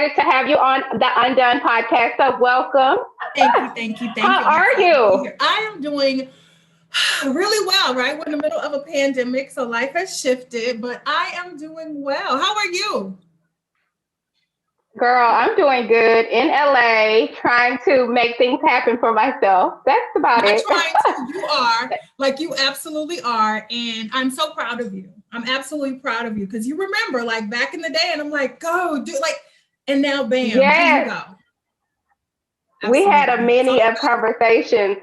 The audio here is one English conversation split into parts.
excited to have you on the Undone podcast. So welcome. Thank you. How are you? I am doing really well, right? We're in the middle of a pandemic, so life has shifted, but I am doing well. How are you? Girl, I'm doing good in LA, trying to make things happen for myself. That's about Not it. trying to, you are, like you absolutely are, and I'm so proud of you. I'm absolutely proud of you because you remember like back in the day, and I'm like, go do like, and now bam, here you Yes, go. we had a Absolutely. So many of conversations.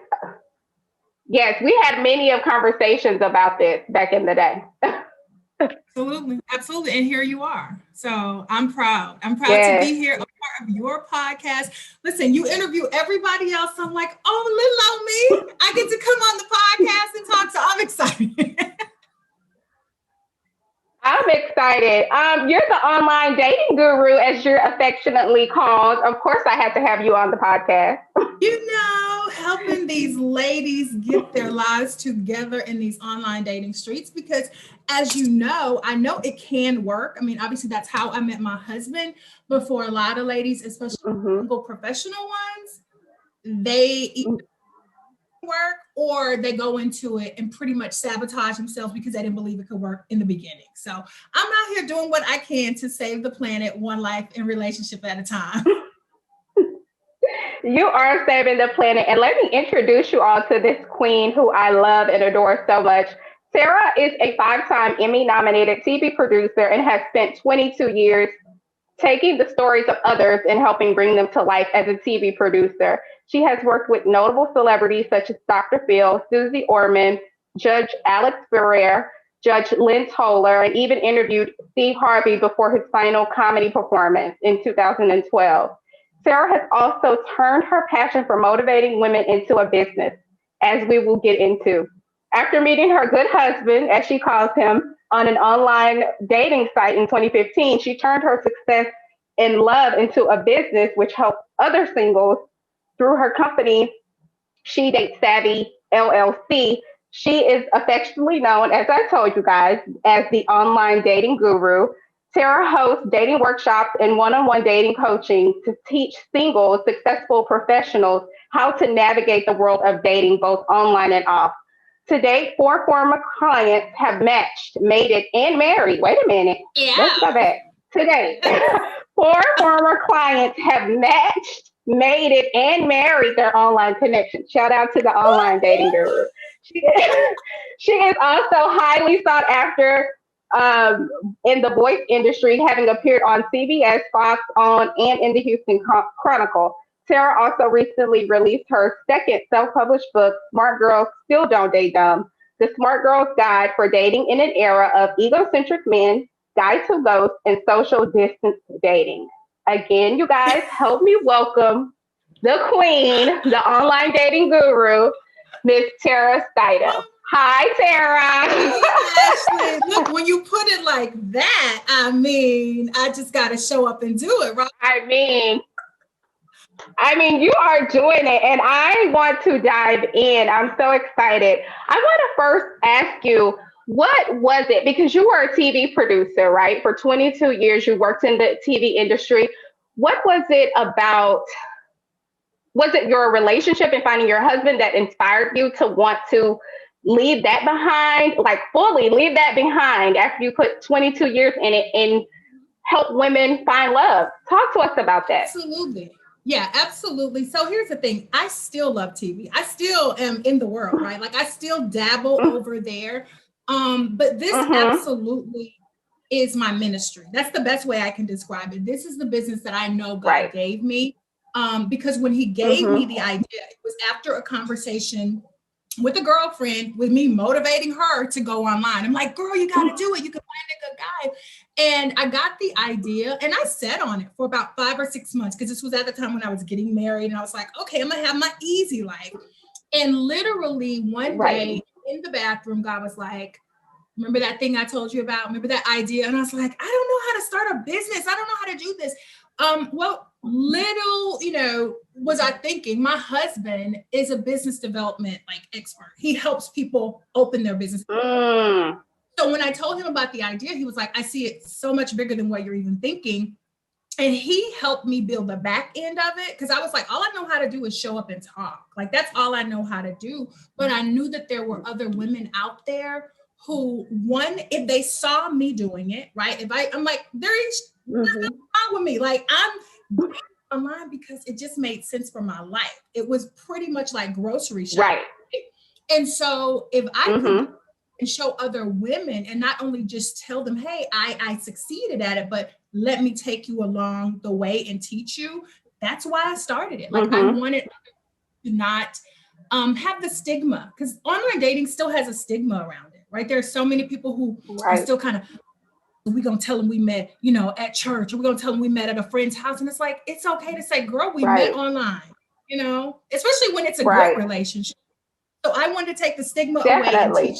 Yes, we had many of conversations about this back in the day. absolutely. And here you are. So I'm proud. I'm proud to be Yes. here, a part of your podcast. Listen, you interview everybody else. I'm like, oh, little old me. I get to come on the podcast and talk. So I'm excited. I'm excited. You're the online dating guru, as you're affectionately called. Of course, I had to have you on the podcast. Helping these ladies get their lives together in these online dating streets, because as you know, I know it can work. I mean, obviously that's how I met my husband, but for a lot of ladies, especially Hmm. single professional ones, they either work or they go into it and pretty much sabotage themselves because they didn't believe it could work in the beginning. So I'm out here doing what I can to save the planet one life and relationship at a time. You are saving the planet. And let me introduce you all to this queen who I love and adore so much. Sarah is a five-time Emmy nominated TV producer and has spent 22 years taking the stories of others and helping bring them to life as a TV producer. She has worked with notable celebrities such as Dr. Phil, Susie Orman, Judge Alex Ferrer, Judge Lynn Toller, and even interviewed Steve Harvey before his final comedy performance in 2012. Sarah has also turned her passion for motivating women into a business, as we will get into. After meeting her good husband, as she calls him, on an online dating site in 2015, she turned her success in love into a business which helps other singles through her company, She Date Savvy LLC. She is affectionately known, as I told you guys, as the online dating guru. Sarah hosts dating workshops and one on one dating coaching to teach single, successful professionals how to navigate the world of dating, both online and off. To date, four former clients have matched, mated, and married. Wait a minute. Let's Yeah. go back. To date, four former clients have matched, mated, and married their online connection. Shout out to the online dating guru. She, she is also highly sought after um, in the voice industry, having appeared on CBS, Fox, On, and in the Houston Chronicle. Sarah also recently released her second self-published book, Smart Girls Still Don't Date Dumb, The Smart Girl's Guide for Dating in an Era of Egocentric Men, Guide to Ghost, and Social Distance Dating. Again, you guys, help me welcome the queen, the online dating guru, Miss Tara Stido. Hi, Tara. Ashley, look, when you put it like that, I mean, I just got to show up and do it, right? I mean, you are doing it, and I want to dive in. I'm so excited. I want to first ask you, what was it? Because you were a TV producer, right? For 22 years, you worked in the TV industry. What was it about? Was it your relationship and finding your husband that inspired you to want to leave that behind, like fully leave that behind after you put 22 years in it and help women find love? Talk to us about that. Absolutely. Yeah, absolutely. So here's the thing. I still love TV. I still am in the world, right? Like I still dabble over there. But this Mm-hmm. absolutely is my ministry. That's the best way I can describe it. This is the business that I know God Right. gave me. Because when he gave me Mm-hmm. the idea, it was after a conversation with a girlfriend, with me motivating her to go online. I'm like, girl, you got to do it. You can find a good guy. And I got the idea and I sat on it for about 5 or 6 months because this was at the time when I was getting married. And I was like, okay, I'm going to have my easy life. And literally one Right. day in the bathroom, God was like, remember that thing I told you about? Remember that idea? And I was like, I don't know how to start a business. I don't know how to do this. Well, little, was I thinking my husband is a business development like expert. He helps people open their business. Mm. So when I told him about the idea, he was like, I see it so much bigger than what you're even thinking. And he helped me build the back end of it, because I was like, all I know how to do is show up and talk. Like, that's all I know how to do. But I knew that there were other women out there who, one, if they saw me doing it, right? I'm like, there's nothing wrong with me. Like, I'm online because it just made sense for my life. It was pretty much like grocery shopping. Right. And so if I could and show other women, and not only just tell them, hey, I succeeded at it, but let me take you along the way and teach you. That's why I started it. Like, I wanted to not have the stigma, because online dating still has a stigma around it, right? There are so many people who are still kind of, we're going to tell them we met, at church, or we're going to tell them we met at a friend's house. And it's like, it's okay to say, girl, we met online, especially when it's a good relationship. So I wanted to take the stigma away and teach.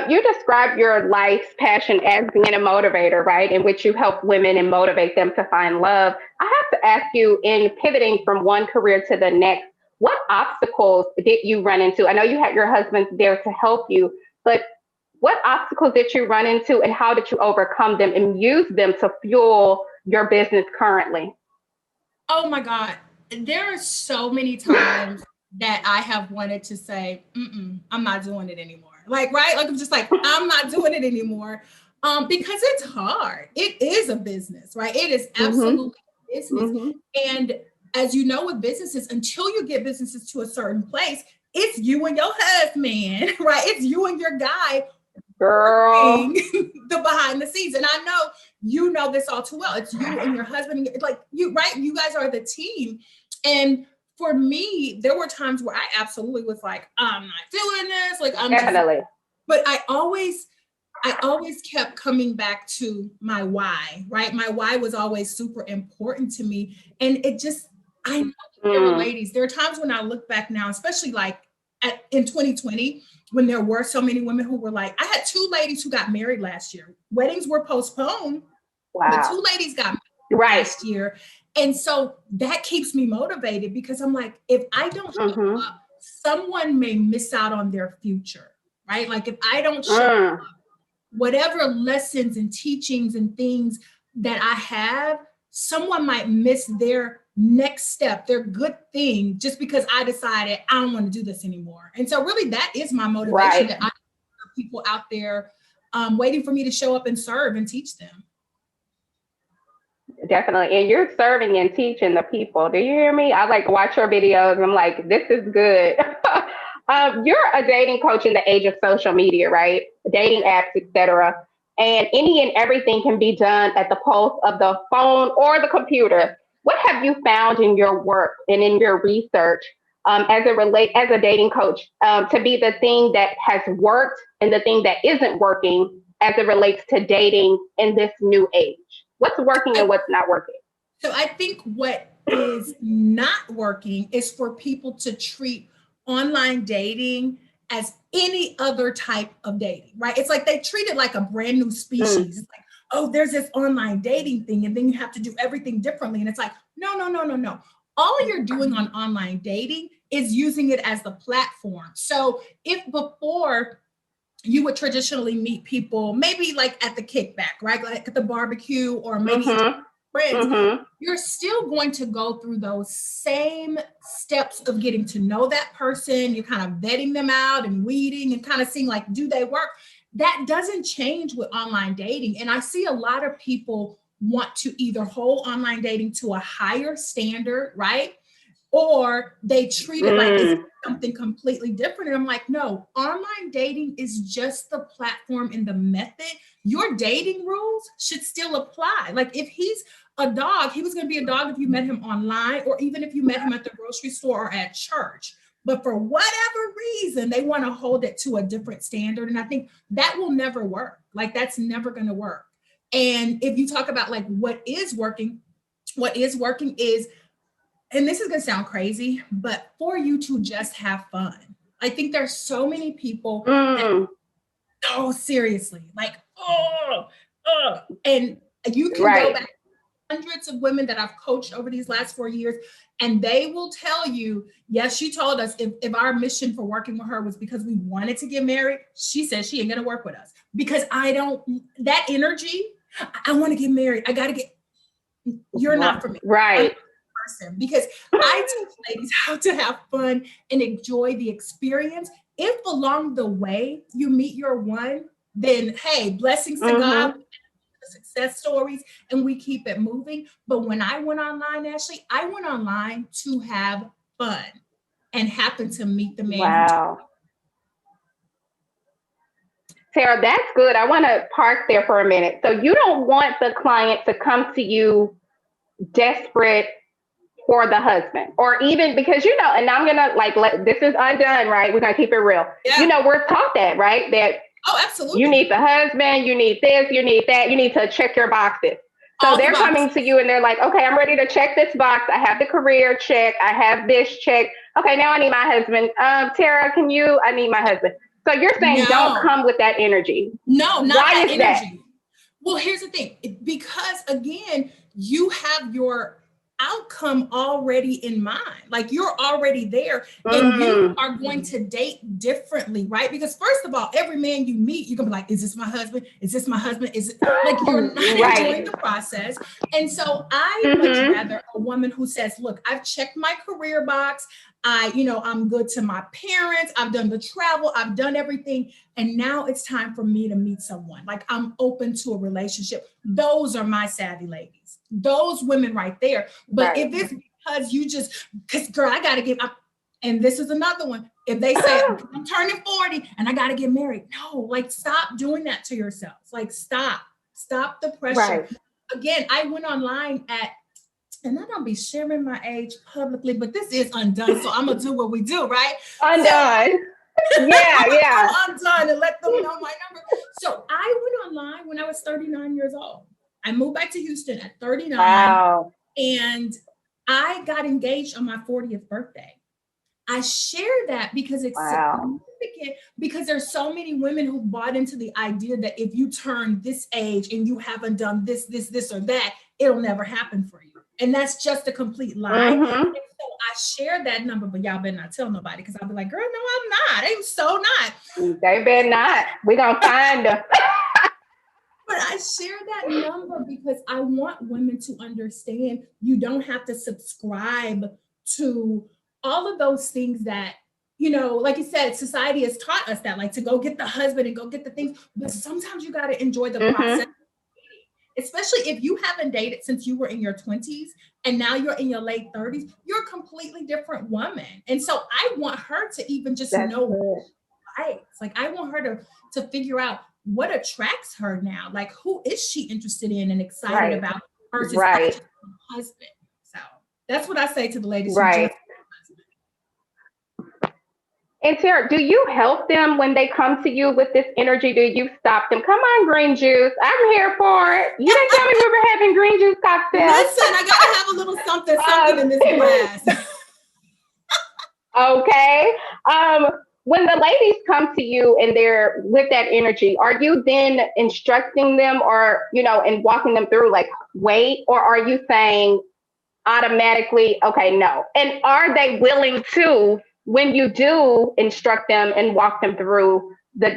You describe your life's passion as being a motivator, right? In which you help women and motivate them to find love. I have to ask you, in pivoting from one career to the next, what obstacles did you run into? I know you had your husband there to help you, but what obstacles did you run into, and how did you overcome them and use them to fuel your business currently? Oh my God. There are so many times that I have wanted to say, I'm not doing it anymore. Like, right? Like, I'm just like, I'm not doing it anymore. Because it's hard. It is a business, right? It is absolutely a business. And as you know, with businesses, until you get businesses to a certain place, it's you and your husband, right? It's you and your guy, girl, the behind the scenes. And I know you know this all too well. It's you and your husband, like you, right? You guys are the team. And for me, there were times where I absolutely was like, I'm not feeling this. Like, I'm definitely. But I always kept coming back to my why, right? My why was always super important to me. And it just, I know there were ladies. There are times when I look back now, especially like in 2020, when there were so many women who were like, I had 2 ladies who got married last year. Weddings were postponed. Wow. But 2 ladies got married last year. And so that keeps me motivated, because I'm like, if I don't show up, someone may miss out on their future, right? Like, if I don't show up, whatever lessons and teachings and things that I have, someone might miss their next step, their good thing, just because I decided I don't want to do this anymore. And so really that is my motivation, that I have people out there waiting for me to show up and serve and teach them. Definitely. And you're serving and teaching the people. Do you hear me? I like watch your videos. I'm like, this is good. You're a dating coach in the age of social media, right? Dating apps, etc. And any and everything can be done at the pulse of the phone or the computer. What have you found in your work and in your research as a dating coach to be the thing that has worked and the thing that isn't working as it relates to dating in this new age? What's working and what's not working? So I think what is not working is for people to treat online dating as any other type of dating, right? It's like they treat it like a brand new species. It's like, oh, there's this online dating thing, and then you have to do everything differently. And it's like, no. All you're doing on online dating is using it as the platform. So if before you would traditionally meet people, maybe like at the kickback, right? Like at the barbecue, or maybe friends, you're still going to go through those same steps of getting to know that person. You're kind of vetting them out and weeding and kind of seeing like, do they work? That doesn't change with online dating. And I see a lot of people want to either hold online dating to a higher standard, right? Or they treat it like it's something completely different. And I'm like, no, online dating is just the platform and the method. Your dating rules should still apply. Like, if he's a dog, he was going to be a dog if you met him online, or even if you met him at the grocery store or at church. But for whatever reason, they want to hold it to a different standard. And I think that will never work. Like, that's never going to work. And if you talk about like what is working is, and this is going to sound crazy, but for you to just have fun. I think there's so many people that, oh, seriously, like, and you can go back hundreds of women that I've coached over these last 4 years, and they will tell you, yes, she told us if our mission for working with her was because we wanted to get married, she said she ain't going to work with us because that energy, I want to get married. I got to get, you're not for me. Right. Person, because I teach ladies how to have fun and enjoy the experience. If along the way you meet your one, then hey, blessings to God, success stories, and we keep it moving. But when I went online, Ashley, I went online to have fun and happened to meet the man. Wow. Tera, that's good. I want to park there for a minute. So you don't want the client to come to you desperate for the husband, or even because, and I'm going to this is undone, right? We're going to keep it real. Yeah. We're taught that, right? That absolutely. You need the husband, you need this, you need that, you need to check your boxes. So they're coming to you and they're like, okay, I'm ready to check this box. I have the career check. I have this check. Okay, now I need my husband. Tera, I need my husband. So you're saying don't come with that energy. No, not Why that is energy. That? Well, here's the thing. Because again, you have your outcome already in mind. Like you're already there and you are going to date differently, right? Because first of all, every man you meet, you're gonna be like, is this my husband? Is this my husband? Is it like you're not enjoying the process? And so I much rather a woman who says, look, I've checked my career box. I'm good to my parents. I've done the travel. I've done everything. And now it's time for me to meet someone. Like I'm open to a relationship. Those are my savvy ladies. Those women right there. But if it's because girl, I got to get up. And this is another one. If they say I'm turning 40 and I got to get married. No, like stop doing that to yourselves. Like stop the pressure. Right. Again, I went online and I don't be sharing my age publicly, but this is undone. So I'm going to do what we do, right? Undone. Yeah. I'm undone and let them know my number. So I went online when I was 39 years old. I moved back to Houston at 39. Wow. And I got engaged on my 40th birthday. I share that because it's significant, because there's so many women who bought into the idea that if you turn this age and you haven't done this, or that, it'll never happen for you. And that's just a complete lie. And so I share that number, but y'all better not tell nobody because I'll be like, girl, no, I'm not. I'm so not. They better not. We're going to find them. But I share that number because I want women to understand you don't have to subscribe to all of those things that, like you said, society has taught us that, like to go get the husband and go get the things. But sometimes you got to enjoy the process. Especially if you haven't dated since you were in your 20s and now you're in your late 30s, you're a completely different woman. And so I want her to even just know what she likes. Like I want her to figure out what attracts her now. Like who is she interested in and excited about versus husband. So that's what I say to the ladies. Right. And Tera, do you help them when they come to you with this energy? Do you stop them? Come on, green juice. I'm here for it. You didn't tell me we were having green juice cocktails. Listen, I got to have a little something in this glass. Okay. When the ladies come to you and they're with that energy, are you then instructing them or, and walking them through like, wait, or are you saying automatically, okay, no? And are they willing to, when you do instruct them and walk them through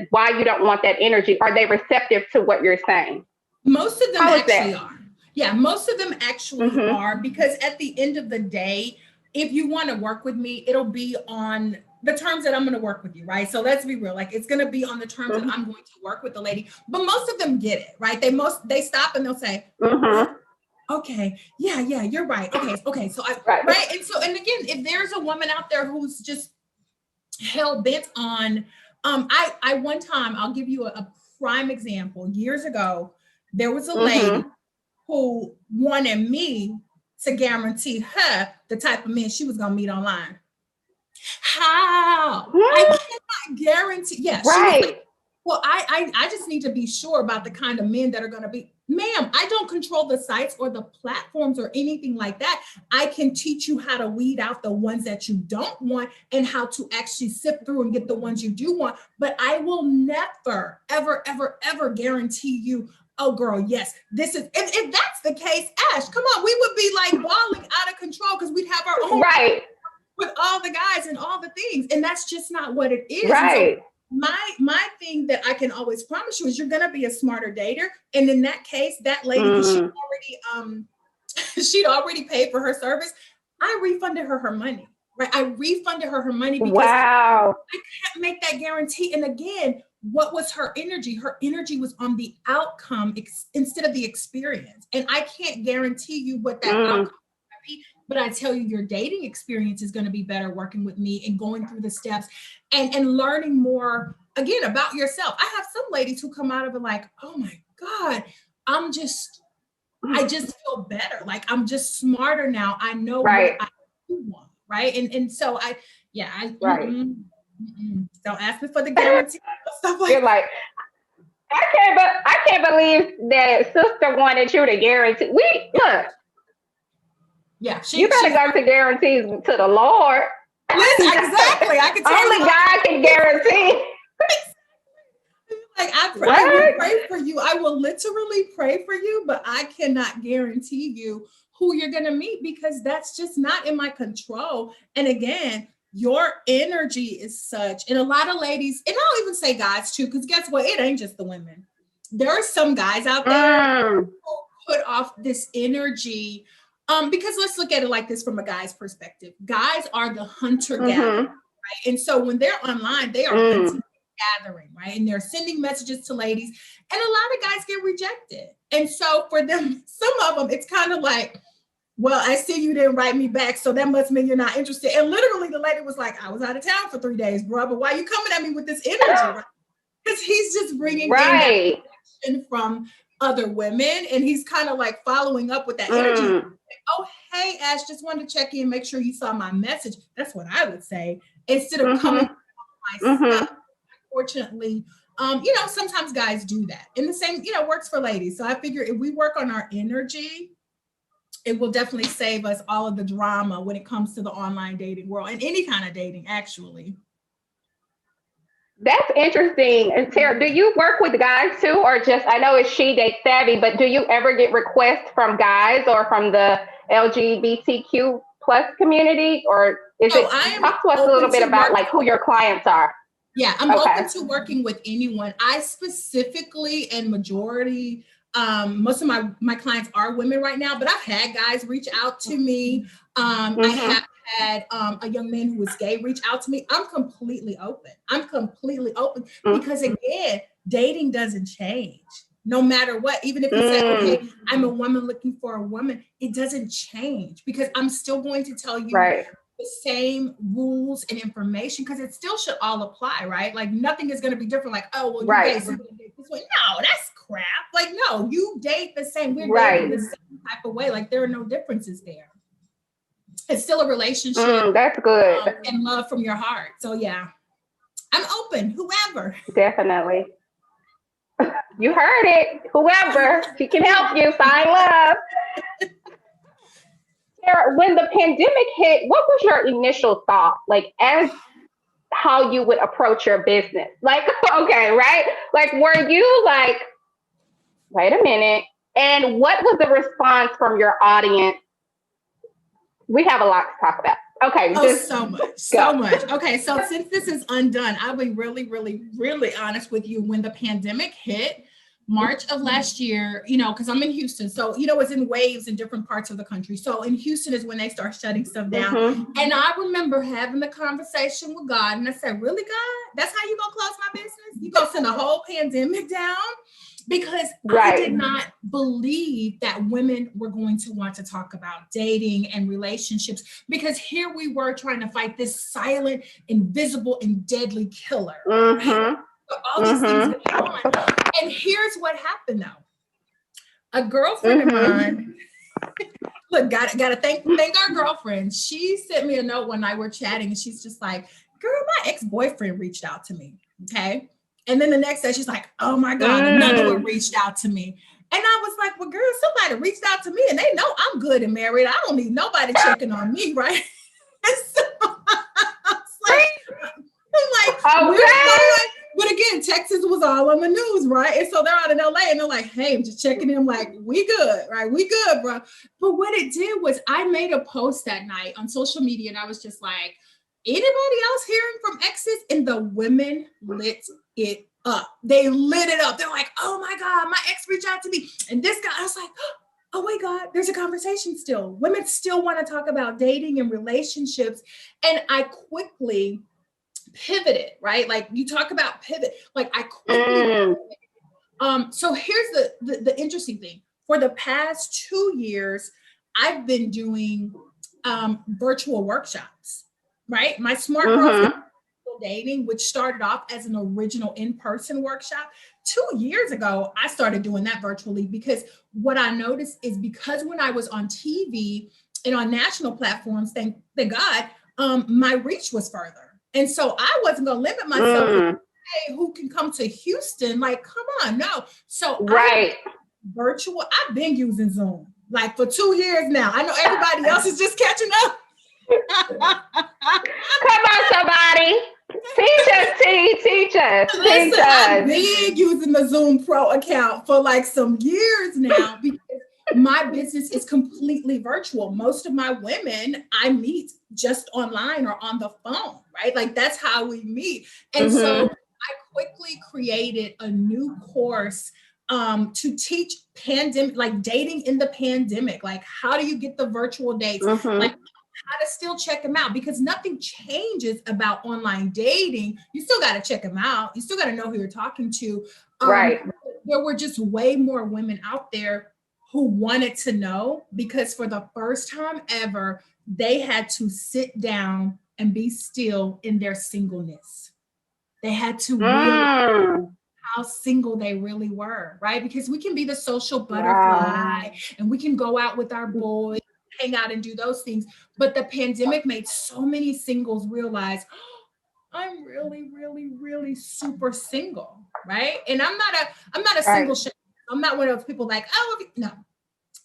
why you don't want that energy, are they receptive to what you're saying? Most of them actually are. Yeah, most of them actually are, because at the end of the day, if you want to work with me, it'll be on the terms that I'm going to work with you, right? So let's be real. Like it's going to be on the terms that I'm going to work with the lady. But most of them get it, right? They stop and they'll say, okay, yeah, you're right. Okay. So right. And again, if there's a woman out there who's just hell bent on, I one time, I'll give you a prime example. Years ago, there was a lady who wanted me to guarantee her the type of men she was going to meet online. How? I cannot guarantee. Yeah. Right. Well, I just need to be sure about the kind of men that are going to be, ma'am, I don't control the sites or the platforms or anything like that. I can teach you how to weed out the ones that you don't want and how to actually sift through and get the ones you do want. But I will never, ever, ever, ever guarantee you, oh girl, yes, this is, if that's the case, Ash, come on, we would be like balling out of control because we'd have our own. Right. With all the guys and all the things. And that's just not what it is. Right. my thing that I can always promise you is you're gonna be a smarter dater. And in that case, that lady, because she'd already paid for her service, I refunded her money. Right. I refunded her money because wow. I can't make that guarantee. And again, what was her energy? Her energy was on the outcome instead of the experience. And I can't guarantee you what that outcome will be, but I tell you, your dating experience is going to be better working with me and going through the steps and learning more, again, about yourself. I have some ladies who come out of it like, oh my God, I just feel better. Like I'm just smarter now. I know what I do want. Right. And so don't ask me for the guarantee. Stuff like You're like, I can't believe that sister wanted you to guarantee. Look. Yeah, you better go to guarantees to the Lord. Listen, exactly. I can tell only God can guarantee. Like I will pray for you. I will literally pray for you, but I cannot guarantee you who you're going to meet because that's just not in my control. And again, your energy is such, and a lot of ladies, and I'll even say guys too, because guess what? It ain't just the women. There are some guys out there who put off this energy. Because let's look at it like this from a guy's perspective. Guys are the hunter-gatherer, right? And so when they're online, they are hunting, gathering, right? And they're sending messages to ladies, and a lot of guys get rejected. And so for them, some of them, it's kind of like, well, I see you didn't write me back, so that must mean you're not interested. And literally the lady was like, I was out of town for 3 days, bro, but why are you coming at me with this energy? Right? Because he's just bringing in that reaction from other women, and he's kind of like following up with that energy. Like, oh, hey, Ash, just wanted to check in, make sure you saw my message. That's what I would say, instead of coming my stuff. Unfortunately, sometimes guys do that. And the same, works for ladies. So I figure if we work on our energy, it will definitely save us all of the drama when it comes to the online dating world and any kind of dating, actually. That's interesting. And Tera, do you work with guys too, or just, I know it's She Date Savvy, but do you ever get requests from guys or from the LGBTQ plus community, or is talk to us a little bit about like who your clients are? Yeah, I'm open to working with anyone. I specifically and majority, most of my clients are women right now, but I've had guys reach out to me. I have had a young man who was gay reach out to me. I'm completely open because again, dating doesn't change no matter what. Even if you say, okay, I'm a woman looking for a woman, it doesn't change because I'm still going to tell you the same rules and information because it still should all apply, right? Like nothing is going to be different. Like, oh, well, you date somebody this way. No, that's crap. Like, no, you date the same. We're dating the same type of way. Like there are no differences there. It's still a relationship. That's good. And love from your heart. So yeah, I'm open, whoever. Definitely. You heard it. Whoever, she can help you find love. Tera, when the pandemic hit, what was your initial thought? Like as how you would approach your business? Like, okay, right? Like, were you like, wait a minute? And what was the response from your audience? We have a lot to talk about. Okay. So much. Okay. So since this is undone, I'll be really, really, really honest with you. When the pandemic hit, March of last year, because I'm in Houston. So, it's in waves in different parts of the country. So in Houston is when they start shutting stuff down. And I remember having the conversation with God. And I said, really, God? That's how you going to close my business? You going to send a whole pandemic down? Because I did not believe that women were going to want to talk about dating and relationships, because here we were trying to fight this silent, invisible, and deadly killer. Right? So all these things going on. And here's what happened though. A girlfriend of mine, look, gotta thank our girlfriend. She sent me a note one night, we're chatting, and she's just like, girl, my ex-boyfriend reached out to me. Okay. And then the next day she's like, oh my God, another one reached out to me. And I was like, well, girl, somebody reached out to me and they know I'm good and married. I don't need nobody checking on me, right? And so I'm like, but again, Texas was all on the news, right? And so they're out in LA and they're like, hey, I'm just checking in, like, we good, right? We good, bro. But what it did was I made a post that night on social media and I was just like, Anybody else hearing from exes? And the women lit it up. They lit it up. They're like, oh my God, my ex reached out to me. And this guy, I was like, oh my God, there's a conversation still. Women still want to talk about dating and relationships. And I quickly pivoted, right? Like you talk about pivot. Like I quickly so here's the interesting thing. For the past 2 years, I've been doing virtual workshops, right? My Smart Girls Dating, which started off as an original in-person workshop. 2 years ago, I started doing that virtually because what I noticed is because when I was on TV and on national platforms, thank God, my reach was further. And so I wasn't going to limit myself to, hey, who can come to Houston? Like, come on, no. So virtual, I've been using Zoom like for 2 years now. I know everybody else is just catching up. Come on, somebody. Teach us, teach us. Listen, I've been using the Zoom Pro account for like some years now because my business is completely virtual. Most of my women I meet just online or on the phone, right? Like that's how we meet. And so I quickly created a new course to teach pandemic, like dating in the pandemic. Like how do you get the virtual dates? Like how to still check them out, because nothing changes about online dating. You still got to check them out. You still got to know who you're talking to. Right. There were just way more women out there who wanted to know, because for the first time ever, they had to sit down and be still in their singleness. They had to realize how single they really were, right? Because we can be the social butterfly and we can go out with our boys, hang out and do those things. But the pandemic made so many singles realize, oh, I'm really, really, really super single, right? And I'm not a single shit. I'm not one of those people like, oh, no.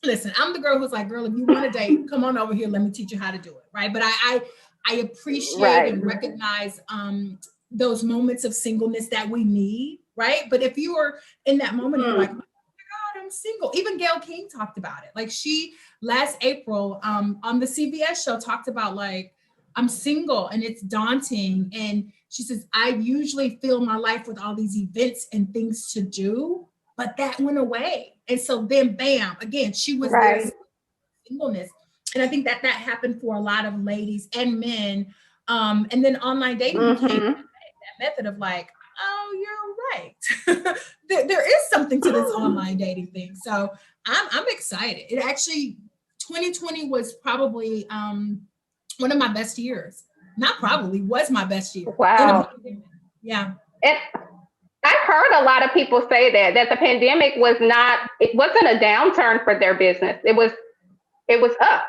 Listen, I'm the girl who's like, girl, if you want to date, come on over here. Let me teach you how to do it, right? But I appreciate and recognize those moments of singleness that we need, right? But if you are in that moment, you're like, oh my God, I'm single. Even Gayle King talked about it. Like she last April on the CBS show talked about like, I'm single and it's daunting. And she says, I usually fill my life with all these events and things to do, but that went away. And so then bam, again, she was there, singleness. And I think that happened for a lot of ladies and men. And then online dating became that method of like, oh, you're right. there is something to this online dating thing. So I'm excited. It actually, 2020 was probably one of my best years. Not probably, was my best year. Wow. Yeah. I've heard a lot of people say that the pandemic wasn't a downturn for their business. It was up.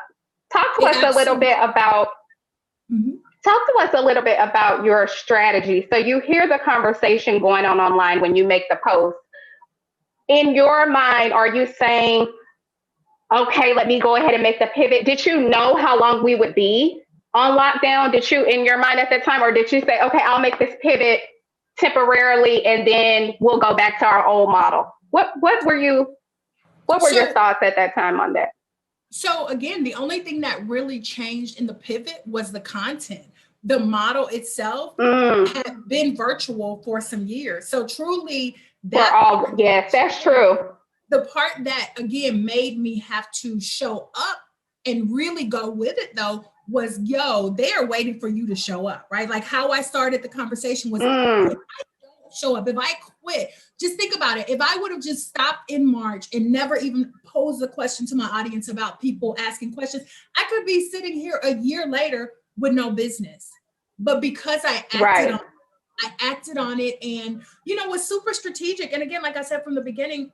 Talk to us a little bit about your strategy. So you hear the conversation going on online when you make the post. In your mind, are you saying, okay, let me go ahead and make the pivot? Did you know how long we would be on lockdown? Did you, in your mind at that time, or did you say, okay, I'll make this pivot temporarily and then we'll go back to our old model? What were your thoughts at that time on that? So again, the only thing that really changed in the pivot was the content. The model itself had been virtual for some years. So truly yes, that's true. The part that again made me have to show up and really go with it though was, they are waiting for you to show up, right? Like how I started the conversation was, if I don't show up, if I quit, just think about it. If I would have just stopped in March and never even posed a question to my audience about people asking questions, I could be sitting here a year later with no business. But because I acted on it and, was super strategic. And again, like I said from the beginning,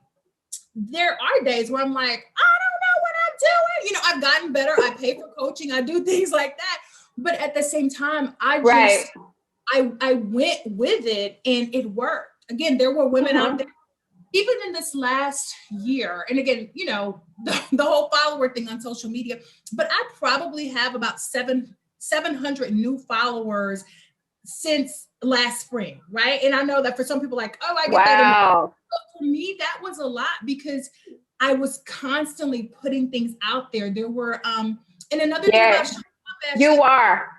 there are days where I'm like, I don't know what I'm doing. I've gotten better. I pay for coaching. I do things like that. But at the same time, I went with it and it worked. Again, there were women out there, even in this last year. And again, the whole follower thing on social media, but I probably have about 700 new followers since last spring, right? And I know that for some people like, oh, I get that. But for me, that was a lot because I was constantly putting things out there. There were, and another thing about you are.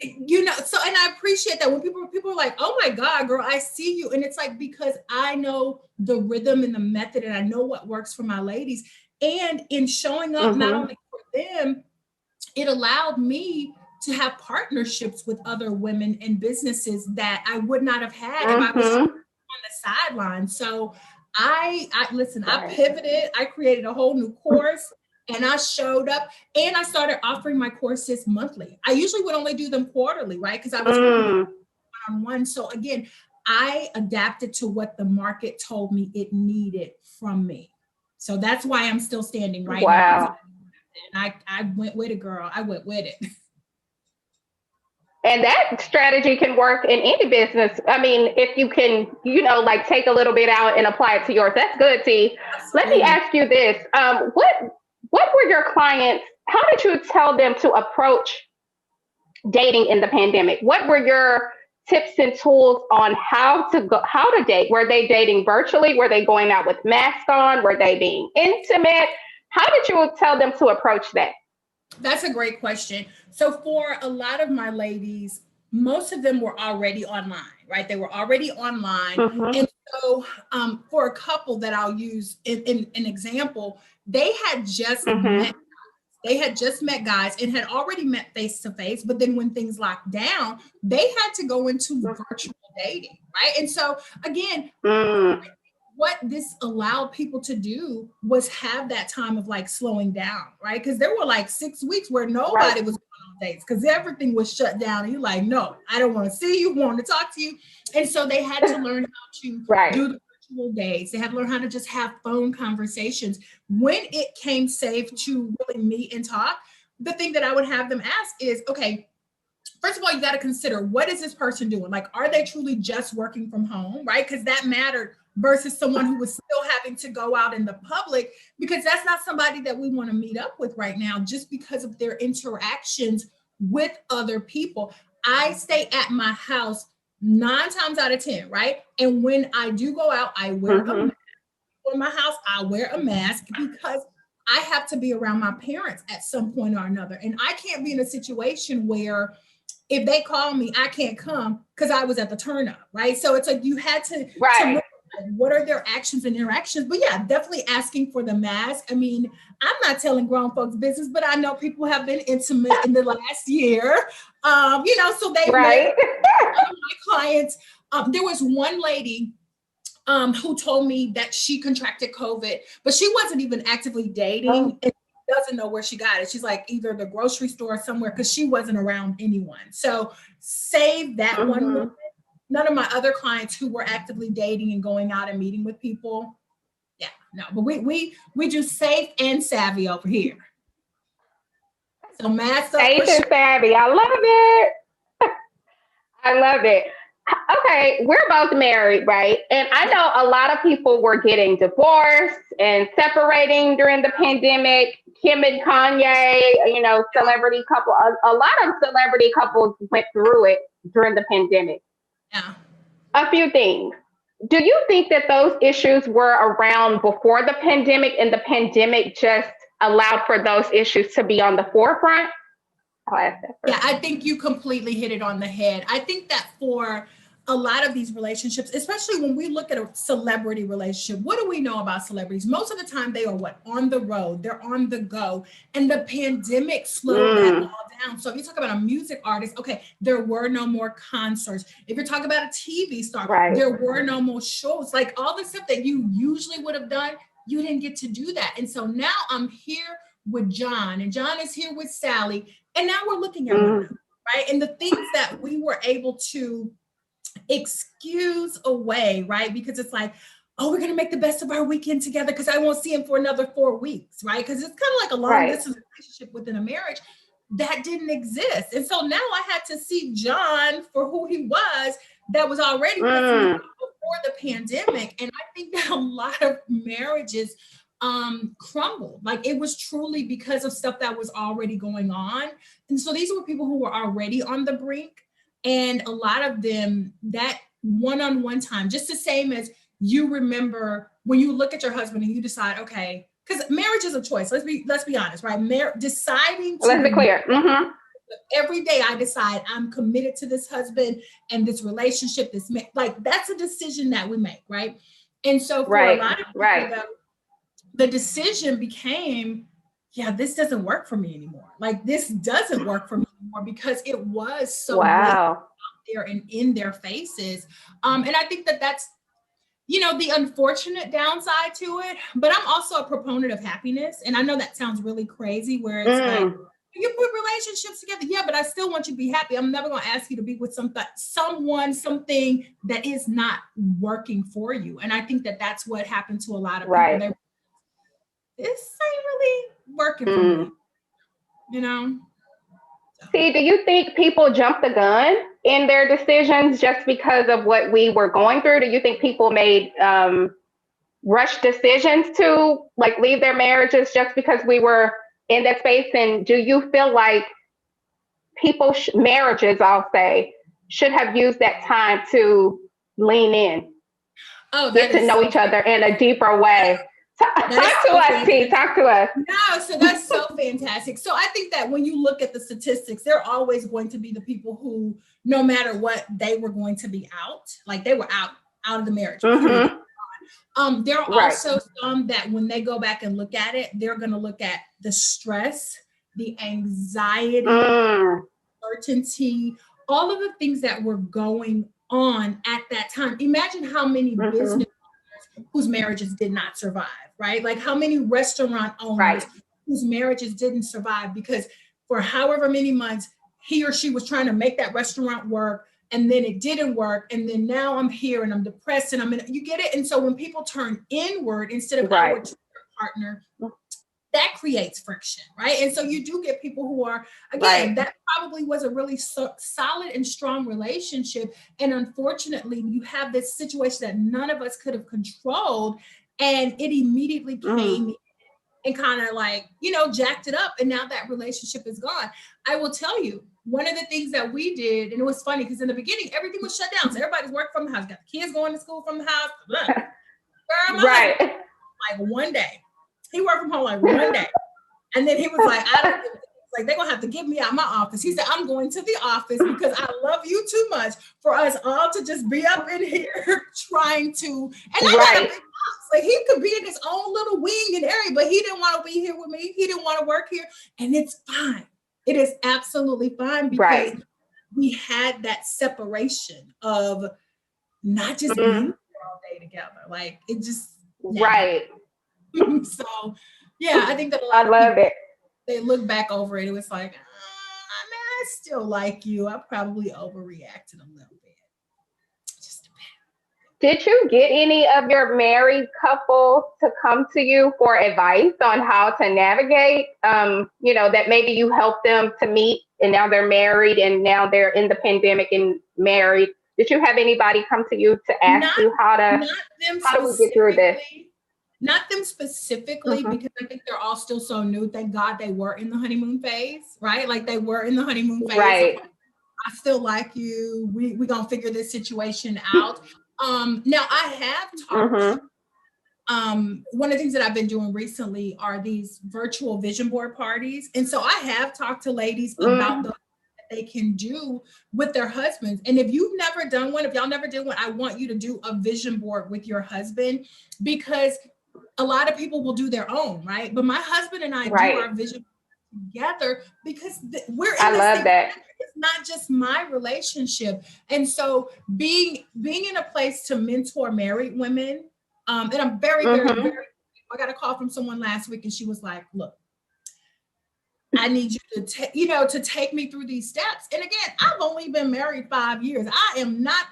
So, and I appreciate that when people are like, oh my God, girl, I see you. And it's like, because I know the rhythm and the method, and I know what works for my ladies. And in showing up, not only for them, it allowed me to have partnerships with other women and businesses that I would not have had if I was on the sideline. So I listen, I pivoted, I created a whole new course, and I showed up, and I started offering my courses monthly. I usually would only do them quarterly, right? Because I was one-on-one. So again, I adapted to what the market told me it needed from me. So that's why I'm still standing right now. And I went with it, girl. I went with it. And that strategy can work in any business. I mean, if you can, like take a little bit out and apply it to yours, that's good, T. Let me ask you this. What were your clients, how did you tell them to approach dating in the pandemic? What were your tips and tools on how to date? Were they dating virtually? Were they going out with masks on? Were they being intimate? How did you tell them to approach that? That's a great question. So for a lot of my ladies, most of them were already online, right? They were already online. And so for a couple that I'll use in an example, they had just met. They had just met guys and had already met face to face, but then when things locked down, they had to go into virtual dating, right? And so again, what this allowed people to do was have that time of like slowing down, right? Because there were like 6 weeks where nobody was going on dates because everything was shut down. And you're like, no, I don't want to see you, want to talk to you. And so they had to learn how to do the virtual dates. They had to learn how to just have phone conversations. When it came safe to really meet and talk, the thing that I would have them ask is, okay, first of all, you got to consider, what is this person doing? Like, are they truly just working from home, right? Because that mattered versus someone who was still having to go out in the public, because that's not somebody that we want to meet up with right now just because of their interactions with other people. I stay at my house 9 times out of 10, right? And when I do go out, I wear a mask. In my house, I wear a mask because I have to be around my parents at some point or another. And I can't be in a situation where if they call me, I can't come because I was at the turn up, right? So it's like you had to what are their actions and interactions? But yeah, definitely asking for the mask. I mean, I'm not telling grown folks business, but I know people have been intimate in the last year. So they my clients. There was one lady who told me that she contracted COVID, but she wasn't even actively dating. And doesn't know where she got it. She's like either the grocery store or somewhere because she wasn't around anyone. So save that one moment. None of my other clients who were actively dating and going out and meeting with people. Yeah, no, but we do safe and savvy over here. So mask up. Safe and savvy. I love it. I love it. Okay, we're both married, right? And I know a lot of people were getting divorced and separating during the pandemic. Kim and Kanye, celebrity couple. A lot of celebrity couples went through it during the pandemic. Yeah. A few things. Do you think that those issues were around before the pandemic and the pandemic just allowed for those issues to be on the forefront? I'll ask that first. Yeah, I think you completely hit it on the head. I think that for a lot of these relationships, especially when we look at a celebrity relationship, what do we know about celebrities? Most of the time they are on the road, they're on the go. And the pandemic slowed that all down. So if you talk about a music artist, okay, there were no more concerts. If you're talking about a TV star, there were no more shows. Like all the stuff that you usually would have done, you didn't get to do that. And so now I'm here with John, and John is here with Sally. And now we're looking at one another, right? And the things that we were able to excuse away, right? Because it's like, oh, we're going to make the best of our weekend together because I won't see him for another 4 weeks, right? Because it's kind of like a long distance relationship within a marriage that didn't exist. And so now I had to see John for who he was that was already with me before the pandemic. And I think that a lot of marriages crumbled. Like it was truly because of stuff that was already going on. And so these were people who were already on the brink. And a lot of them, that one-on-one time, just the same as you remember when you look at your husband and you decide, okay, because marriage is a choice. Let's be honest, right? Deciding to let's be clear. Every day I decide I'm committed to this husband and this relationship, like that's a decision that we make, right? And so for a lot of people, the decision became, yeah, this doesn't work for me anymore. Like this doesn't work for me anymore because it was so out there and in their faces. And I think that that's, you know, the unfortunate downside to it, but I'm also a proponent of happiness. And I know that sounds really crazy where it's like, you put relationships together. Yeah, but I still want you to be happy. I'm never going to ask you to be with something that is not working for you. And I think that that's what happened to a lot of people. This ain't really working for me, you know? See, do you think people jump the gun in their decisions just because of what we were going through? Do you think people made rush decisions to like leave their marriages just because we were in that space? And do you feel like marriages, I'll say, should have used that time to lean in, get to know each other in a deeper way? Talk to us, T. Talk to us. No, so that's so fantastic. So I think that when you look at the statistics, there are always going to be the people who, no matter what, they were going to be out. Like they were out of the marriage. Mm-hmm. There are also some that when they go back and look at it, they're going to look at the stress, the anxiety, uncertainty, all of the things that were going on at that time. Imagine how many business owners whose marriages did not survive, right? Like how many restaurant owners whose marriages didn't survive because for however many months he or she was trying to make that restaurant work and then it didn't work. And then now I'm here and I'm depressed and you get it? And so when people turn inward instead of outward to their partner, that creates friction, right? And so you do get people who are, again, that probably was a really solid and strong relationship. And unfortunately, you have this situation that none of us could have controlled. And it immediately came and kind of like, you know, jacked it up. And now that relationship is gone. I will tell you, one of the things that we did, and it was funny because in the beginning, everything was shut down. So everybody's working from the house, got the kids going to school from the house. Girl, like one day. He worked from home like one day. And then he was like, like, they're going to have to get me out of my office. He said, I'm going to the office because I love you too much for us all to just be up in here trying to, and I got a big house. Like he could be in his own little wing and area, but he didn't want to be here with me. He didn't want to work here. And it's fine. It is absolutely fine because we had that separation of not just being all day together. Like it just. So, yeah, I think that a lot of people, they look back over it. It was like, I still like you. I probably overreacted a little bit. Just a bit. Did you get any of your married couples to come to you for advice on how to navigate? You know, that maybe you helped them to meet and now they're married and now they're in the pandemic and married. Did you have anybody come to you to ask you how do we get through this? Not them specifically, because I think they're all still so new. Thank God they were in the honeymoon phase, right? Like they were in the honeymoon phase. Right. I still like you. We're going to figure this situation out. Now I have talked. One of the things that I've been doing recently are these virtual vision board parties. And so I have talked to ladies about the they can do with their husbands. And if you've never done one, if y'all never did one, I want you to do a vision board with your husband because a lot of people will do their own, right? But my husband and I do our vision together because we're in I love that. It's not just my relationship. And so being in a place to mentor married women, and I'm very, I got a call from someone last week and she was like, look, I need you to take me through these steps. And again, I've only been married 5 years. I am not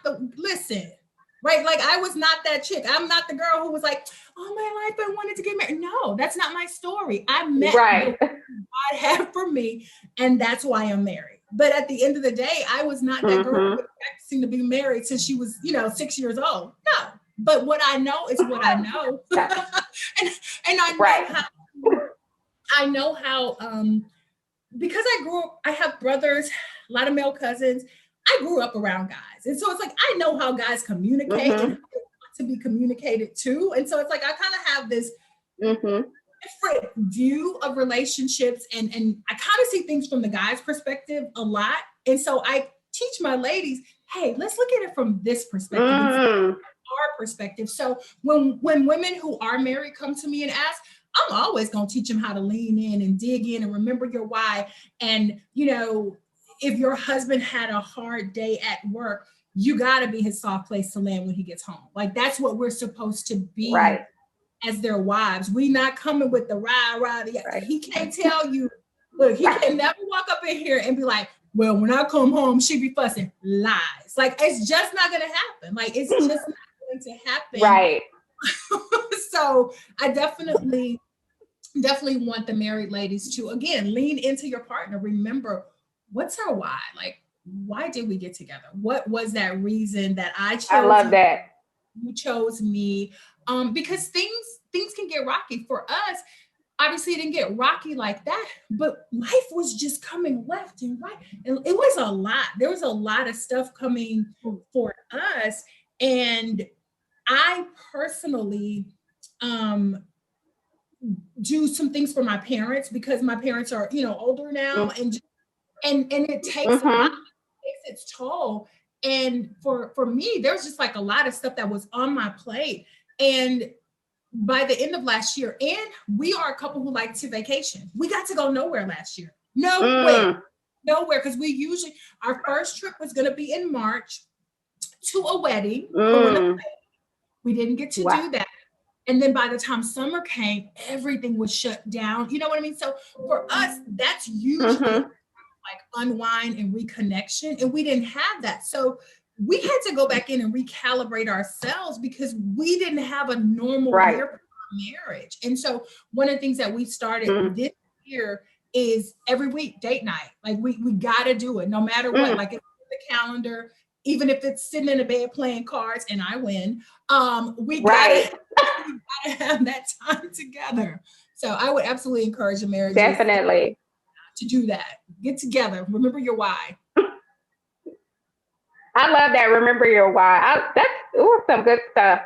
right? Like I was not that chick. I'm not the girl who was like, all my life I wanted to get married. No, that's not my story. I met what God had for me, and that's why I'm married. But at the end of the day, I was not that girl who was practicing to be married since she was, 6 years old. No, but what I know is what I know, and I know how. Because I have brothers, a lot of male cousins. I grew up around guys. And so it's like, I know how guys communicate and how they want to be communicated to. And so it's like, I kind of have this different view of relationships, and I kind of see things from the guy's perspective a lot. And so I teach my ladies, hey, let's look at it from this perspective, our perspective. So when women who are married come to me and ask, I'm always going to teach them how to lean in and dig in and remember your why. And, you know, if your husband had a hard day at work, you got to be his soft place to land when he gets home. Like, that's what we're supposed to be as their wives. We not coming with the rah. Right. He can't tell you, look, he can never walk up in here and be like, well, when I come home, she be fussing. Lies. Like, it's just not going to happen. Like, it's just not going to happen. Right. So I definitely want the married ladies to, again, lean into your partner. Remember, what's our why? Like, why did we get together? What was that reason that I chose? I love that. You chose me. Because things can get rocky for us. Obviously, it didn't get rocky like that, but life was just coming left and right. And it was a lot. There was a lot of stuff coming for us. And I personally do some things for my parents, because my parents are, you know, older now, and it takes a lot, it takes its toll. And for me, there was just like a lot of stuff that was on my plate. And by the end of last year, and we are a couple who like to vacation. We got to go nowhere last year. Nowhere, because we usually, our first trip was going to be in March to a wedding. We didn't get to do that. And then by the time summer came, everything was shut down. You know what I mean? So for us, that's usually like unwind and reconnection. And we didn't have that. So we had to go back in and recalibrate ourselves, because we didn't have a normal year for marriage. And so one of the things that we started this year is every week date night. Like, we got to do it no matter what. Like, it's the calendar, even if it's sitting in a bed playing cards and I win, we gotta have that time together. So I would absolutely encourage a marriage definitely to do that. Get together. Remember your why. I love that. Remember your why. That's some good stuff.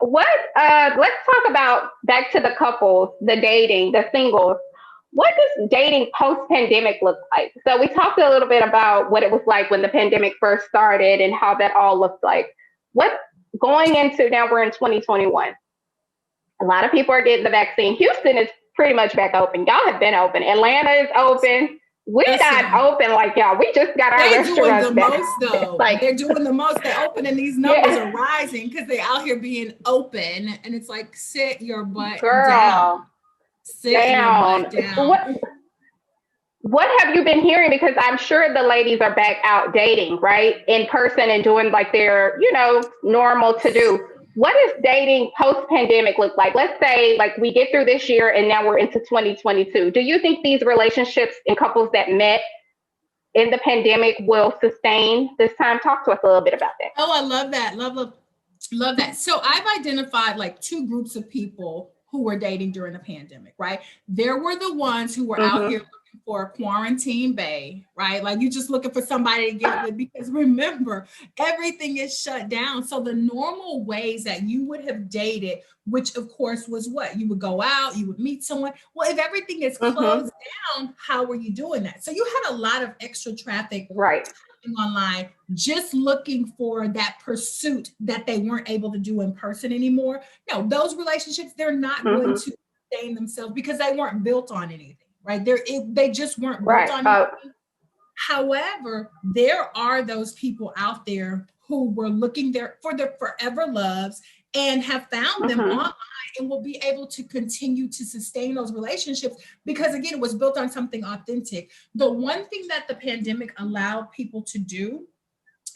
Let's talk about back to the couples, the dating, the singles. What does dating post-pandemic look like? So we talked a little bit about what it was like when the pandemic first started and how that all looked like. What going into, now we're in 2021. A lot of people are getting the vaccine. Houston is pretty much back open. Y'all have been open. Atlanta is open. We're not open like y'all. We just got our restaurants back. They're doing the most, though. Like, they're doing the most. They're open, and these numbers are rising because they're out here being open. And it's like, sit your butt down. Sit your butt down. What have you been hearing? Because I'm sure the ladies are back out dating, right? In person and doing like their, you know, normal to do. What does dating post-pandemic look like? Let's say like we get through this year and now we're into 2022. Do you think these relationships and couples that met in the pandemic will sustain this time? Talk to us a little bit about that. Oh, I love that. Love that. So I've identified like two groups of people who were dating during the pandemic, right? There were the ones who were out here looking for a quarantine bae, right? Like, you're just looking for somebody to get with, because remember, everything is shut down. So the normal ways that you would have dated, which of course was what? You would go out, you would meet someone. Well, if everything is closed down, how were you doing that? So you had a lot of extra traffic online, just looking for that pursuit that they weren't able to do in person anymore. No, those relationships, they're not going to sustain themselves because they weren't built on anything, right? They just weren't built on anything. However, there are those people out there who were looking there for their forever loves and have found them online and will be able to continue to sustain those relationships because, again, it was built on something authentic. The one thing that the pandemic allowed people to do,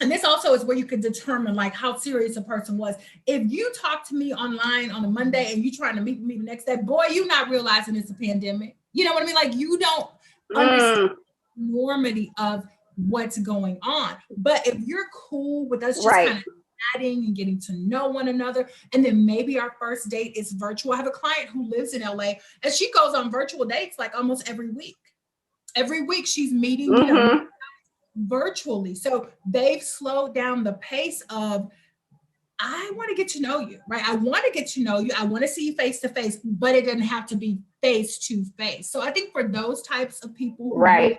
and this also is where you could determine like how serious a person was. If you talk to me online on a Monday and you trying to meet me the next day, boy, you're not realizing it's a pandemic. You know what I mean? Like, you don't understand the enormity of what's going on. But if you're cool with us just kind of chatting and getting to know one another, and then maybe our first date is virtual. I have a client who lives in LA and she goes on virtual dates like almost every week. Every week she's meeting, you know, virtually. So they've slowed down the pace of, I want to get to know you, right? I want to get to know you. I want to see you face to face, but it doesn't have to be face to face. So I think for those types of people who Right.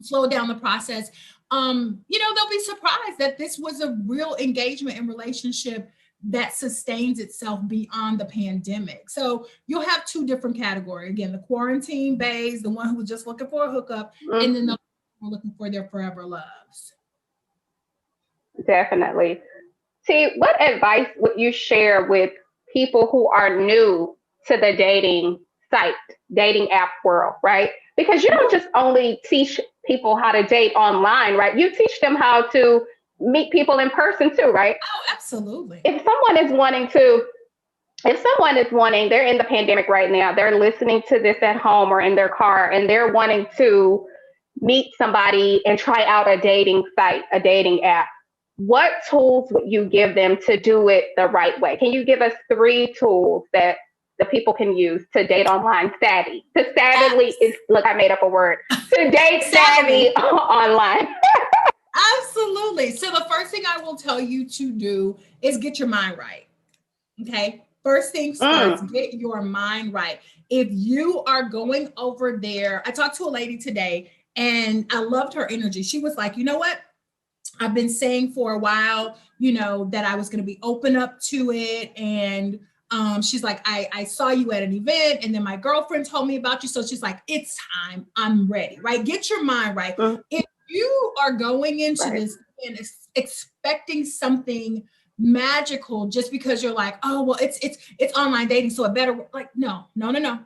slow down the process, they'll be surprised that this was a real engagement and relationship that sustains itself beyond the pandemic. So you'll have two different categories. Again, the quarantine bays, the one who was just looking for a hookup, and then the people looking for their forever loves. Definitely. T, what advice would you share with people who are new to the dating app world, right? Because you don't just only teach people how to date online, right? You teach them how to meet people in person too, right? Oh, absolutely. If someone is wanting, they're in the pandemic right now, they're listening to this at home or in their car, and they're wanting to meet somebody and try out a dating site, a dating app, what tools would you give them to do it the right way? Can you give us 3 tools that the people can use to date online savvy? To savvily is, look, I made up a word. To date savvy online. Absolutely. So the first thing I will tell you to do is get your mind right. Okay. First things first, get your mind right. If you are going over there, I talked to a lady today and I loved her energy. She was like, you know what? I've been saying for a while, that I was going to be open up to it. And she's like, I saw you at an event and then my girlfriend told me about you. So she's like, it's time. I'm ready, right? Get your mind right. If you are going into this and expecting something magical just because you're like, oh, well, it's online dating, so it better, like, no.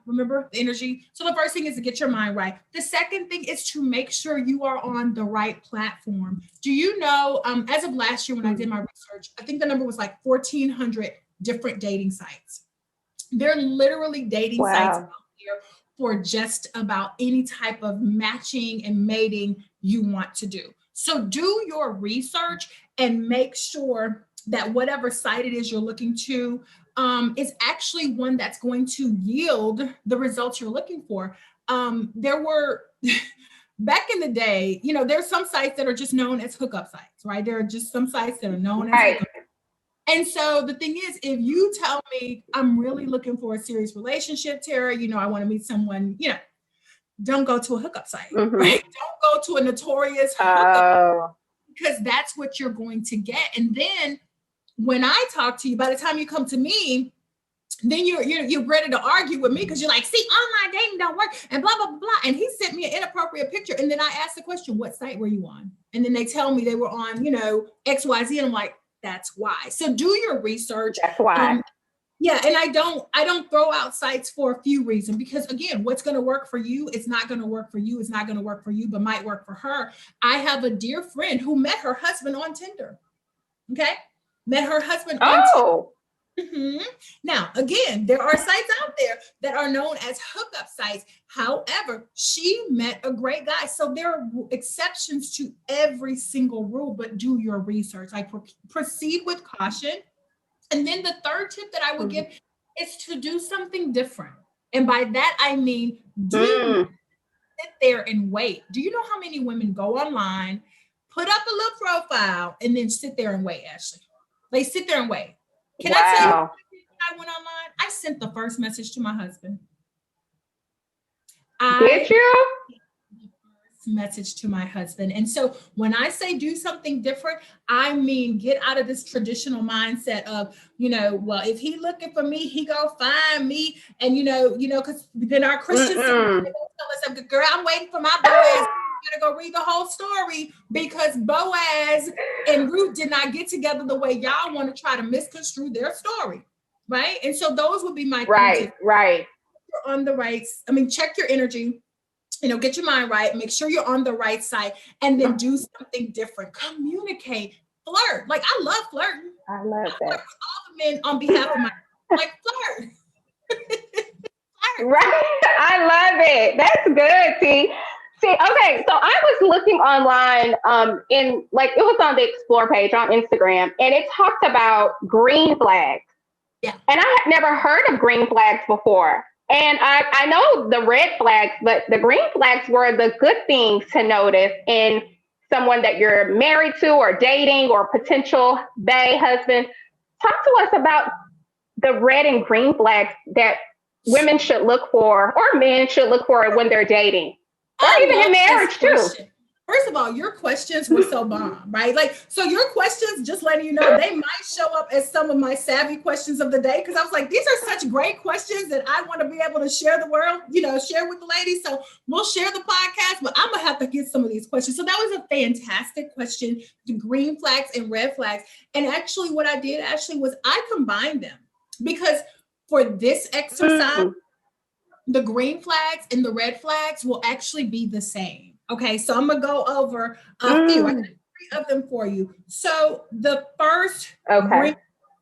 Remember the energy. So the first thing is to get your mind right. The second thing is to make sure you are on the right platform. Do you know, as of last year when I did my research, I think the number was like 1,400 different dating sites. They're literally dating sites out there for just about any type of matching and mating you want to do. So do your research and make sure that whatever site it is you're looking to is actually one that's going to yield the results you're looking for. There were, back in the day, there's some sites that are just known as hookup sites, right? There are just some sites that are known as hookup. And so the thing is, if you tell me I'm really looking for a serious relationship, Tara, I want to meet someone, don't go to a hookup site, right? Don't go to a notorious hookup, because that's what you're going to get. And then when I talk to you, by the time you come to me, then you're ready to argue with me because you're like, see, online dating don't work and blah, blah, blah, blah. And he sent me an inappropriate picture. And then I asked the question, what site were you on? And then they tell me they were on, XYZ. And I'm like, that's why. So do your research. That's why. Yeah. And I don't throw out sites for a few reasons, because again, what's going to work for you, it's not going to work for you. It's not going to work for you, but might work for her. I have a dear friend who met her husband on Tinder. Okay. Met her husband on Tinder. Now, again, there are sites out there that are known as hookup sites. However, she met a great guy. So there are exceptions to every single rule, but do your research. Like, proceed with caution. And then the third tip that I would give is to do something different. And by that, I mean, do sit there and wait. Do you know how many women go online, put up a little profile, and then sit there and wait, Ashley? They sit there and wait. Can I tell you, I went online, I sent the first message to my husband. Did you? Message to my husband. And so when I say do something different, I mean get out of this traditional mindset of, well, if he looking for me, he go find me. And because then our Christians tell us, girl, I'm waiting for my Boaz. You gotta go read the whole story, because Boaz and Ruth did not get together the way y'all want to try to misconstrue their story, right? And so those would be my right. You're on the right. Check your energy. Get your mind right. Make sure you're on the right side, and then do something different. Communicate, flirt. Like, I love flirting. I love that. Flirt with all the men on behalf of my flirt. Right. I love it. That's good, T. See, okay, so I was looking online it was on the Explore page on Instagram, and it talked about green flags. Yeah. And I had never heard of green flags before. And I know the red flags, but the green flags were the good things to notice in someone that you're married to or dating or potential bae husband. Talk to us about the red and green flags that women should look for, or men should look for when they're dating, or I even in love this marriage too. question. First of all, your questions were so bomb, right? Like, so your questions, just letting you know, they might show up as some of my savvy questions of the day. Cause I was like, these are such great questions that I want to be able to share the world, share with the ladies. So we'll share the podcast, but I'm gonna have to get some of these questions. So that was a fantastic question, the green flags and red flags. And actually what I did was I combined them because for this exercise, the green flags and the red flags will actually be the same. Okay, so I'm gonna go over a few. I got 3 of them for you. So the first green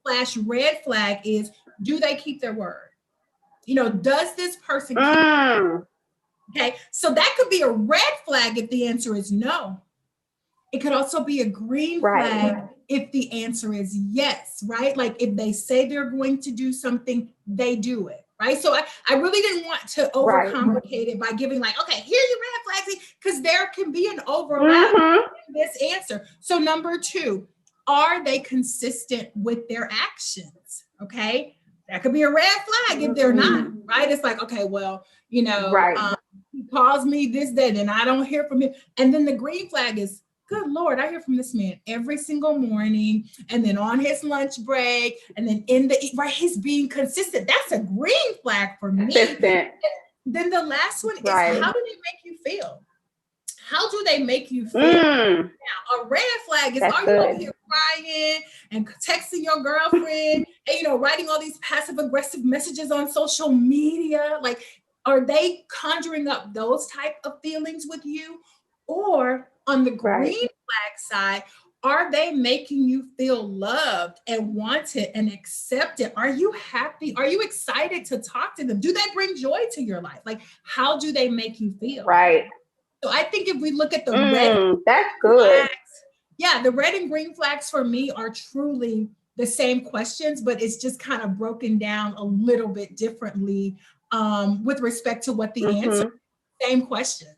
/ red flag is, do they keep their word? Does this person keep their word? Okay, so that could be a red flag if the answer is no. It could also be a green flag if the answer is yes, right? Like if they say they're going to do something, they do it. Right. So I really didn't want to overcomplicate it by giving like, okay, here's your red flags, because there can be an overlap in this answer. So number 2, are they consistent with their actions? Okay. That could be a red flag if they're not, right? It's like, okay, well, he calls me this day, then I don't hear from him. And then the green flag is, good Lord, I hear from this man every single morning, and then on his lunch break, and then he's being consistent. That's a green flag for me. Consistent. Then the last one is, how do they make you feel? How do they make you feel? Now, a red flag is, are you over here crying and texting your girlfriend and, writing all these passive aggressive messages on social media? Like, are they conjuring up those type of feelings with you? Or on the green flag side, are they making you feel loved and wanted and accepted? Are you happy? Are you excited to talk to them? Do they bring joy to your life? Like, how do they make you feel? Right. So I think if we look at the red, that's good. Flags, the red and green flags for me are truly the same questions, but it's just kind of broken down a little bit differently with respect to what the answer. Same questions.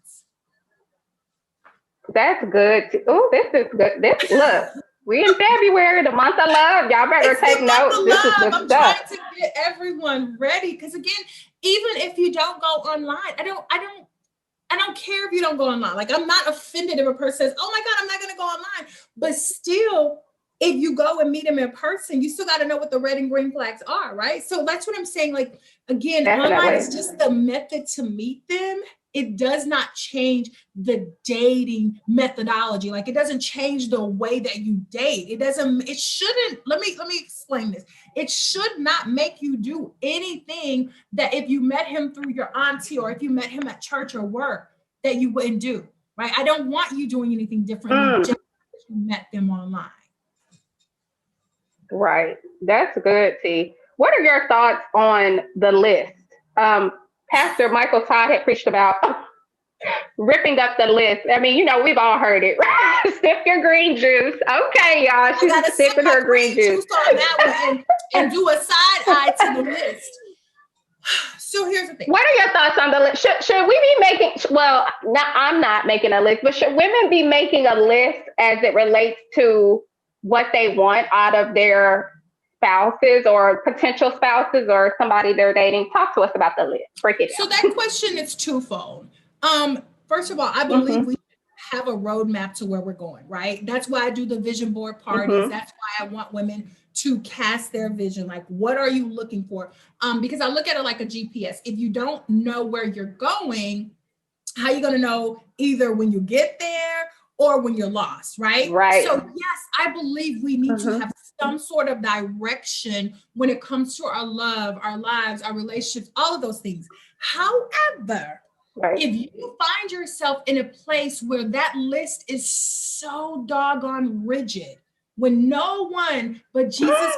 That's good. Oh, this is good. Look, we in February, the month of love. Y'all better take notes. This is the stuff. I'm trying to get everyone ready, because again, even if you don't go online, I don't care if you don't go online. Like, I'm not offended if a person says, "Oh my God, I'm not going to go online," but still, if you go and meet them in person, you still got to know what the red and green flags are, right? So that's what I'm saying. Like, again, online is just the method to meet them. It does not change the dating methodology. Like, it doesn't change the way that you date. It shouldn't, let me explain this. It should not make you do anything that if you met him through your auntie or if you met him at church or work that you wouldn't do, right? I don't want you doing anything differently just because you met them online. Right. That's good, T. What are your thoughts on the list? Pastor Michael Todd had preached about ripping up the list. I mean, we've all heard it. Sip your green juice. Okay, y'all. She's sipping her green juice on that one and do a side eye to the list. So here's the thing. What are your thoughts on the list? Should we be making, I'm not making a list, but should women be making a list as it relates to what they want out of their spouses or potential spouses or somebody they're dating? Talk to us about the list. Break it down. So that question is twofold. First of all, I believe we have a roadmap to where we're going, right? That's why I do the vision board parties. That's why I want women to cast their vision. Like, what are you looking for? Because I look at it like a GPS. If you don't know where you're going, how are you going to know either when you get there or when you're lost, right? Right. So yes, I believe we need to have some sort of direction when it comes to our love, our lives, our relationships, all of those things. However, if you find yourself in a place where that list is so doggone rigid, when no one but Jesus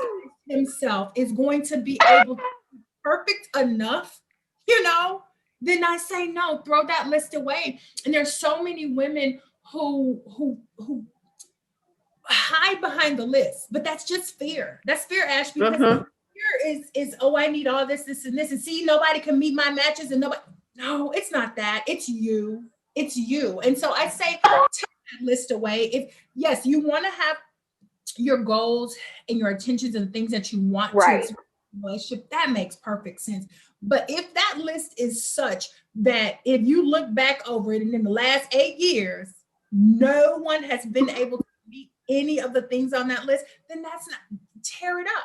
himself is going to be able to be perfect enough, then I say no, throw that list away. And there's so many women who hide behind the list, but that's just fear. That's fear, Ash, because fear is, oh, I need all this, and this, and see, nobody can meet my matches, and nobody. No, it's not that. It's you. It's you. And so I say, take that list away. If yes, you want to have your goals and your intentions and things that you want to relationship, that makes perfect sense. But if that list is such that if you look back over it and in the last 8 years, no one has been able to meet any of the things on that list, then that's not, tear it up.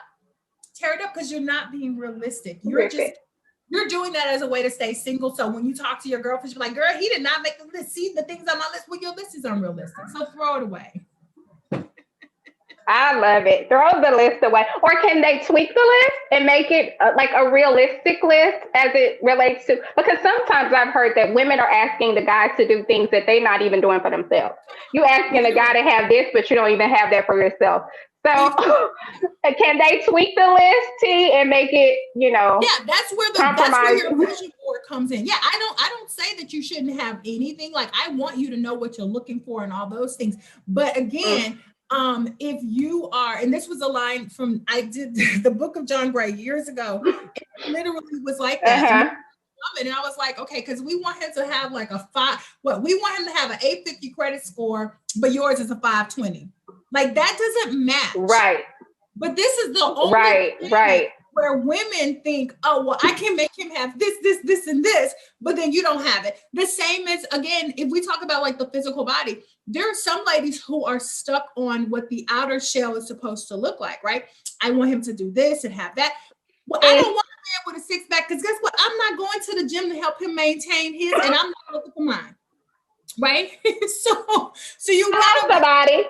Tear it up, because you're not being realistic. You're doing that as a way to stay single. So when you talk to your girlfriend, you're like, girl, he did not make the list. See the things on my list. Well, your list is unrealistic. So throw it away. I love it. Throw the list away. Or can they tweak the list and make it like a realistic list as it relates to, because sometimes I've heard that women are asking the guys to do things that they're not even doing for themselves. You asking the guy to have this, but you don't even have that for yourself. So can they tweak the list, T, and make it, yeah, that's where your vision board comes in. Yeah, I don't say that you shouldn't have anything. Like, I want you to know what you're looking for and all those things. But again, if you are, and this was a line from, I did the book of John Gray years ago, it literally was like that. And I was like, okay, because we want him to have like we want him to have an 850 credit score, but yours is a 520. Like, that doesn't match. Right. But this is the only thing where women think, oh, well, I can make him have this, and this, but then you don't have it. The same as, again, if we talk about like the physical body, there are some ladies who are stuck on what the outer shell is supposed to look like, right? I want him to do this and have that. Well, I don't want a man with a six pack, because guess what? I'm not going to the gym to help him maintain his, and I'm not looking for mine, right? so you got somebody.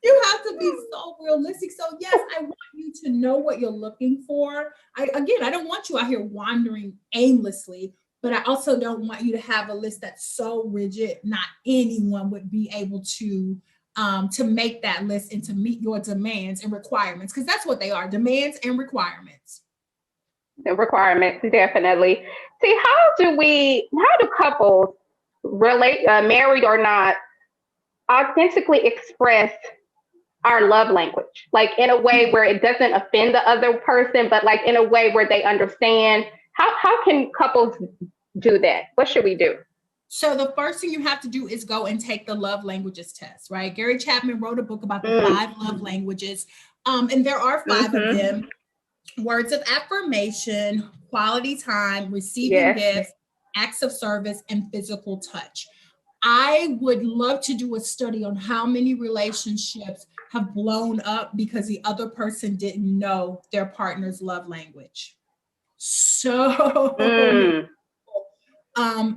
You have to be so realistic. So yes, I want you to know what you're looking for. I don't want you out here wandering aimlessly, but I also don't want you to have a list that's so rigid, not anyone would be able to make that list and to meet your demands and requirements, because that's what they are, demands and requirements. The requirements, definitely. See, how do couples relate, married or not, authentically express our love language, like in a way where it doesn't offend the other person, but like in a way where they understand? How can couples do that? What should we do? So the first thing you have to do is go and take the love languages test, right? Gary Chapman wrote a book about the 5 love languages. And there are 5 of them: words of affirmation, quality time, receiving gifts, acts of service, and physical touch. I would love to do a study on how many relationships have blown up because the other person didn't know their partner's love language. So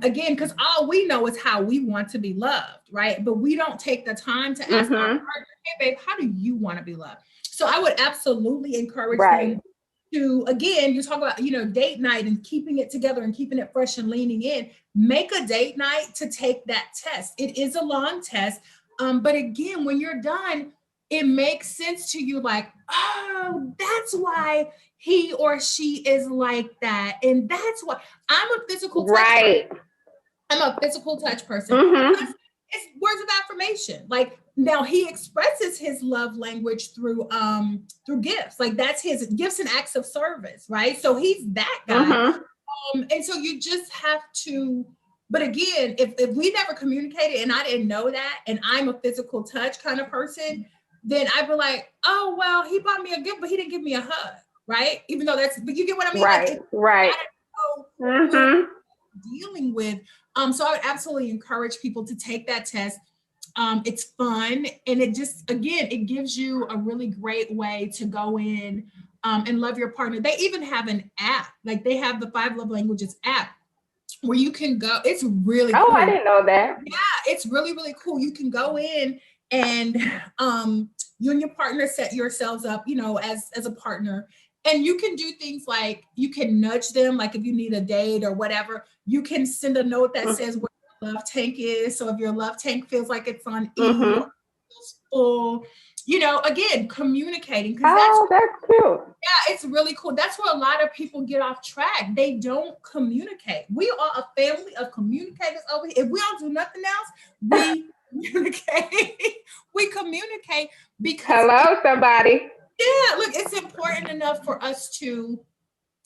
again, because all we know is how we want to be loved, right? But we don't take the time to ask our partner, hey babe, how do you want to be loved? So I would absolutely encourage them to, again, you talk about, date night and keeping it together and keeping it fresh and leaning in. Make a date night to take that test. It is a long test. But again, when you're done, it makes sense to you, like, oh, that's why he or she is like that. And that's why I'm a physical touch person. I'm a physical touch person. It's words of affirmation. Like, now he expresses his love language through gifts. Like, that's his gifts and acts of service, right? So he's that guy. And so you just have to, but again, if we never communicated and I didn't know that, and I'm a physical touch kind of person, then I'd be like, oh, well, he bought me a gift, but he didn't give me a hug, right? Even though but you get what I mean? Right. Dealing with. So I would absolutely encourage people to take that test. It's fun, and it just, again, it gives you a really great way to go in and love your partner. They even have an app, like they have the 5 love languages app where you can go. It's really cool. I didn't know that. Yeah, it's really, really cool. You can go in and you and your partner set yourselves up, as a partner. And you can do things like you can nudge them, like if you need a date or whatever, you can send a note that says where your love tank is. So if your love tank feels like it's on E or feels full, again, communicating. That's cute. Yeah, it's really cool. That's where a lot of people get off track. They don't communicate. We are a family of communicators over here. If we don't do nothing else, we communicate. We communicate because hello, somebody. Yeah, look, it's important enough for us to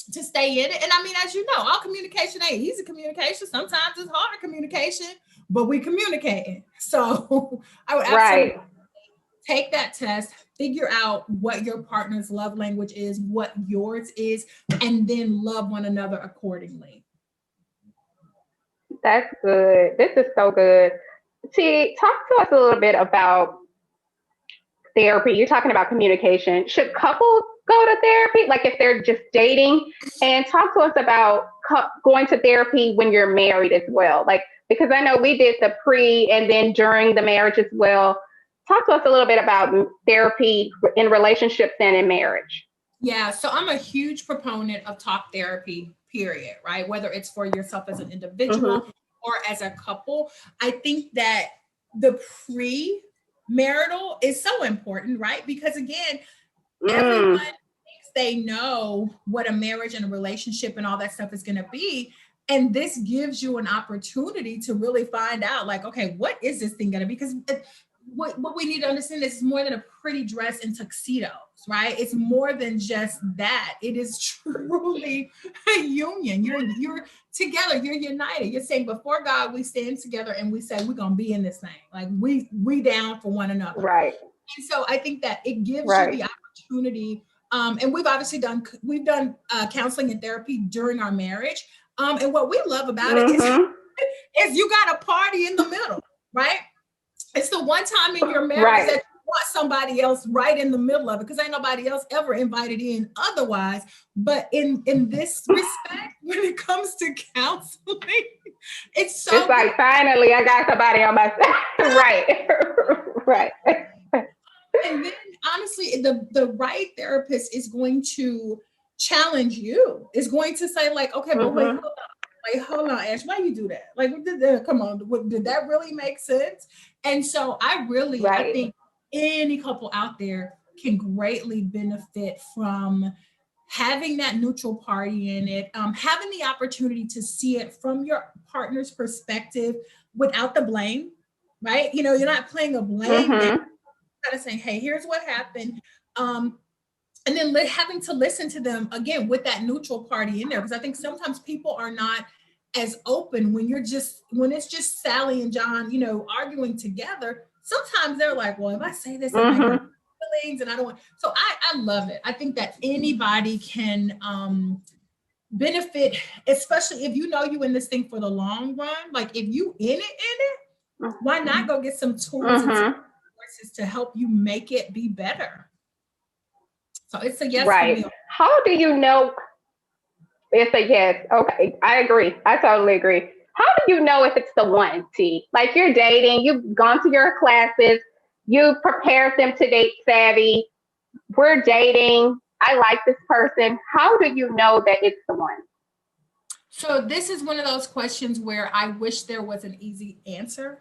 stay in it. And I mean, as you know, all communication ain't easy communication. Sometimes it's hard communication, but we communicate. So I would absolutely take that test, figure out what your partner's love language is, what yours is, and then love one another accordingly. That's good. This is so good. T, talk to us a little bit about therapy. You're talking about communication. Should couples go to therapy? Like if they're just dating, and talk to us about going to therapy when you're married as well. Like, because I know we did the pre and then during the marriage as well. Talk to us a little bit about therapy in relationships and in marriage. Yeah, so I'm a huge proponent of talk therapy, period, right? Whether it's for yourself as an individual Mm-hmm. or as a couple. I think that the pre-marital is so important, right? Because again, everyone Mm, thinks they know what a marriage and a relationship and all that stuff is going to be. And this gives you an opportunity to really find out, like, okay, what is this thing going to be? Because what we need to understand is it's more than a pretty dress and tuxedos, right? It's more than just that. It is truly a union. You're together. You're united. You're saying before God, we stand together and we say we're gonna be in this thing. Like we down for one another. right, And so I think that it gives you right. the opportunity. And we've obviously done counseling and therapy during our marriage. And what we love about it is Mm-hmm. is you got a party in the middle, right? It's the one time in your marriage that Right. you want somebody else right in the middle of it because ain't nobody else ever invited in otherwise. But in this respect, when it comes to counseling, it's It's so good. like finally I got somebody on my side. Right. Right. And then honestly, the right therapist is going to challenge you. Is going to say like, okay, but wait, Mm-hmm. hold on, Ash, why you do that? Like, come on, did that really make sense? And so I Right. think any couple out there can greatly benefit from having that neutral party in it, having the opportunity to see it from your partner's perspective without the blame, right? You know, you're not playing a blame game, Mm-hmm. kind of saying, hey, here's what happened. Um, and then having to listen to them again with that neutral party in there because I think sometimes people are not as open when it's just Sally and John, arguing together. Sometimes they're like, well, if I say this, it might hurt Mm-hmm. feelings, and I don't want. So I love it. I think that anybody can benefit, especially if you know you in this thing for the long run. Like if you in it, why not go get some tools and some Mm-hmm. resources to help you make it be better? So it's a yes for Right. me. How do you know it's a yes? Okay. I agree. I totally agree. How do you know if it's the one, T? Like you're dating, you've gone to your classes, you prepared them to date savvy, we're dating, I like this person. How do you know that it's the one? So this is one of those questions where I wish there was an easy answer,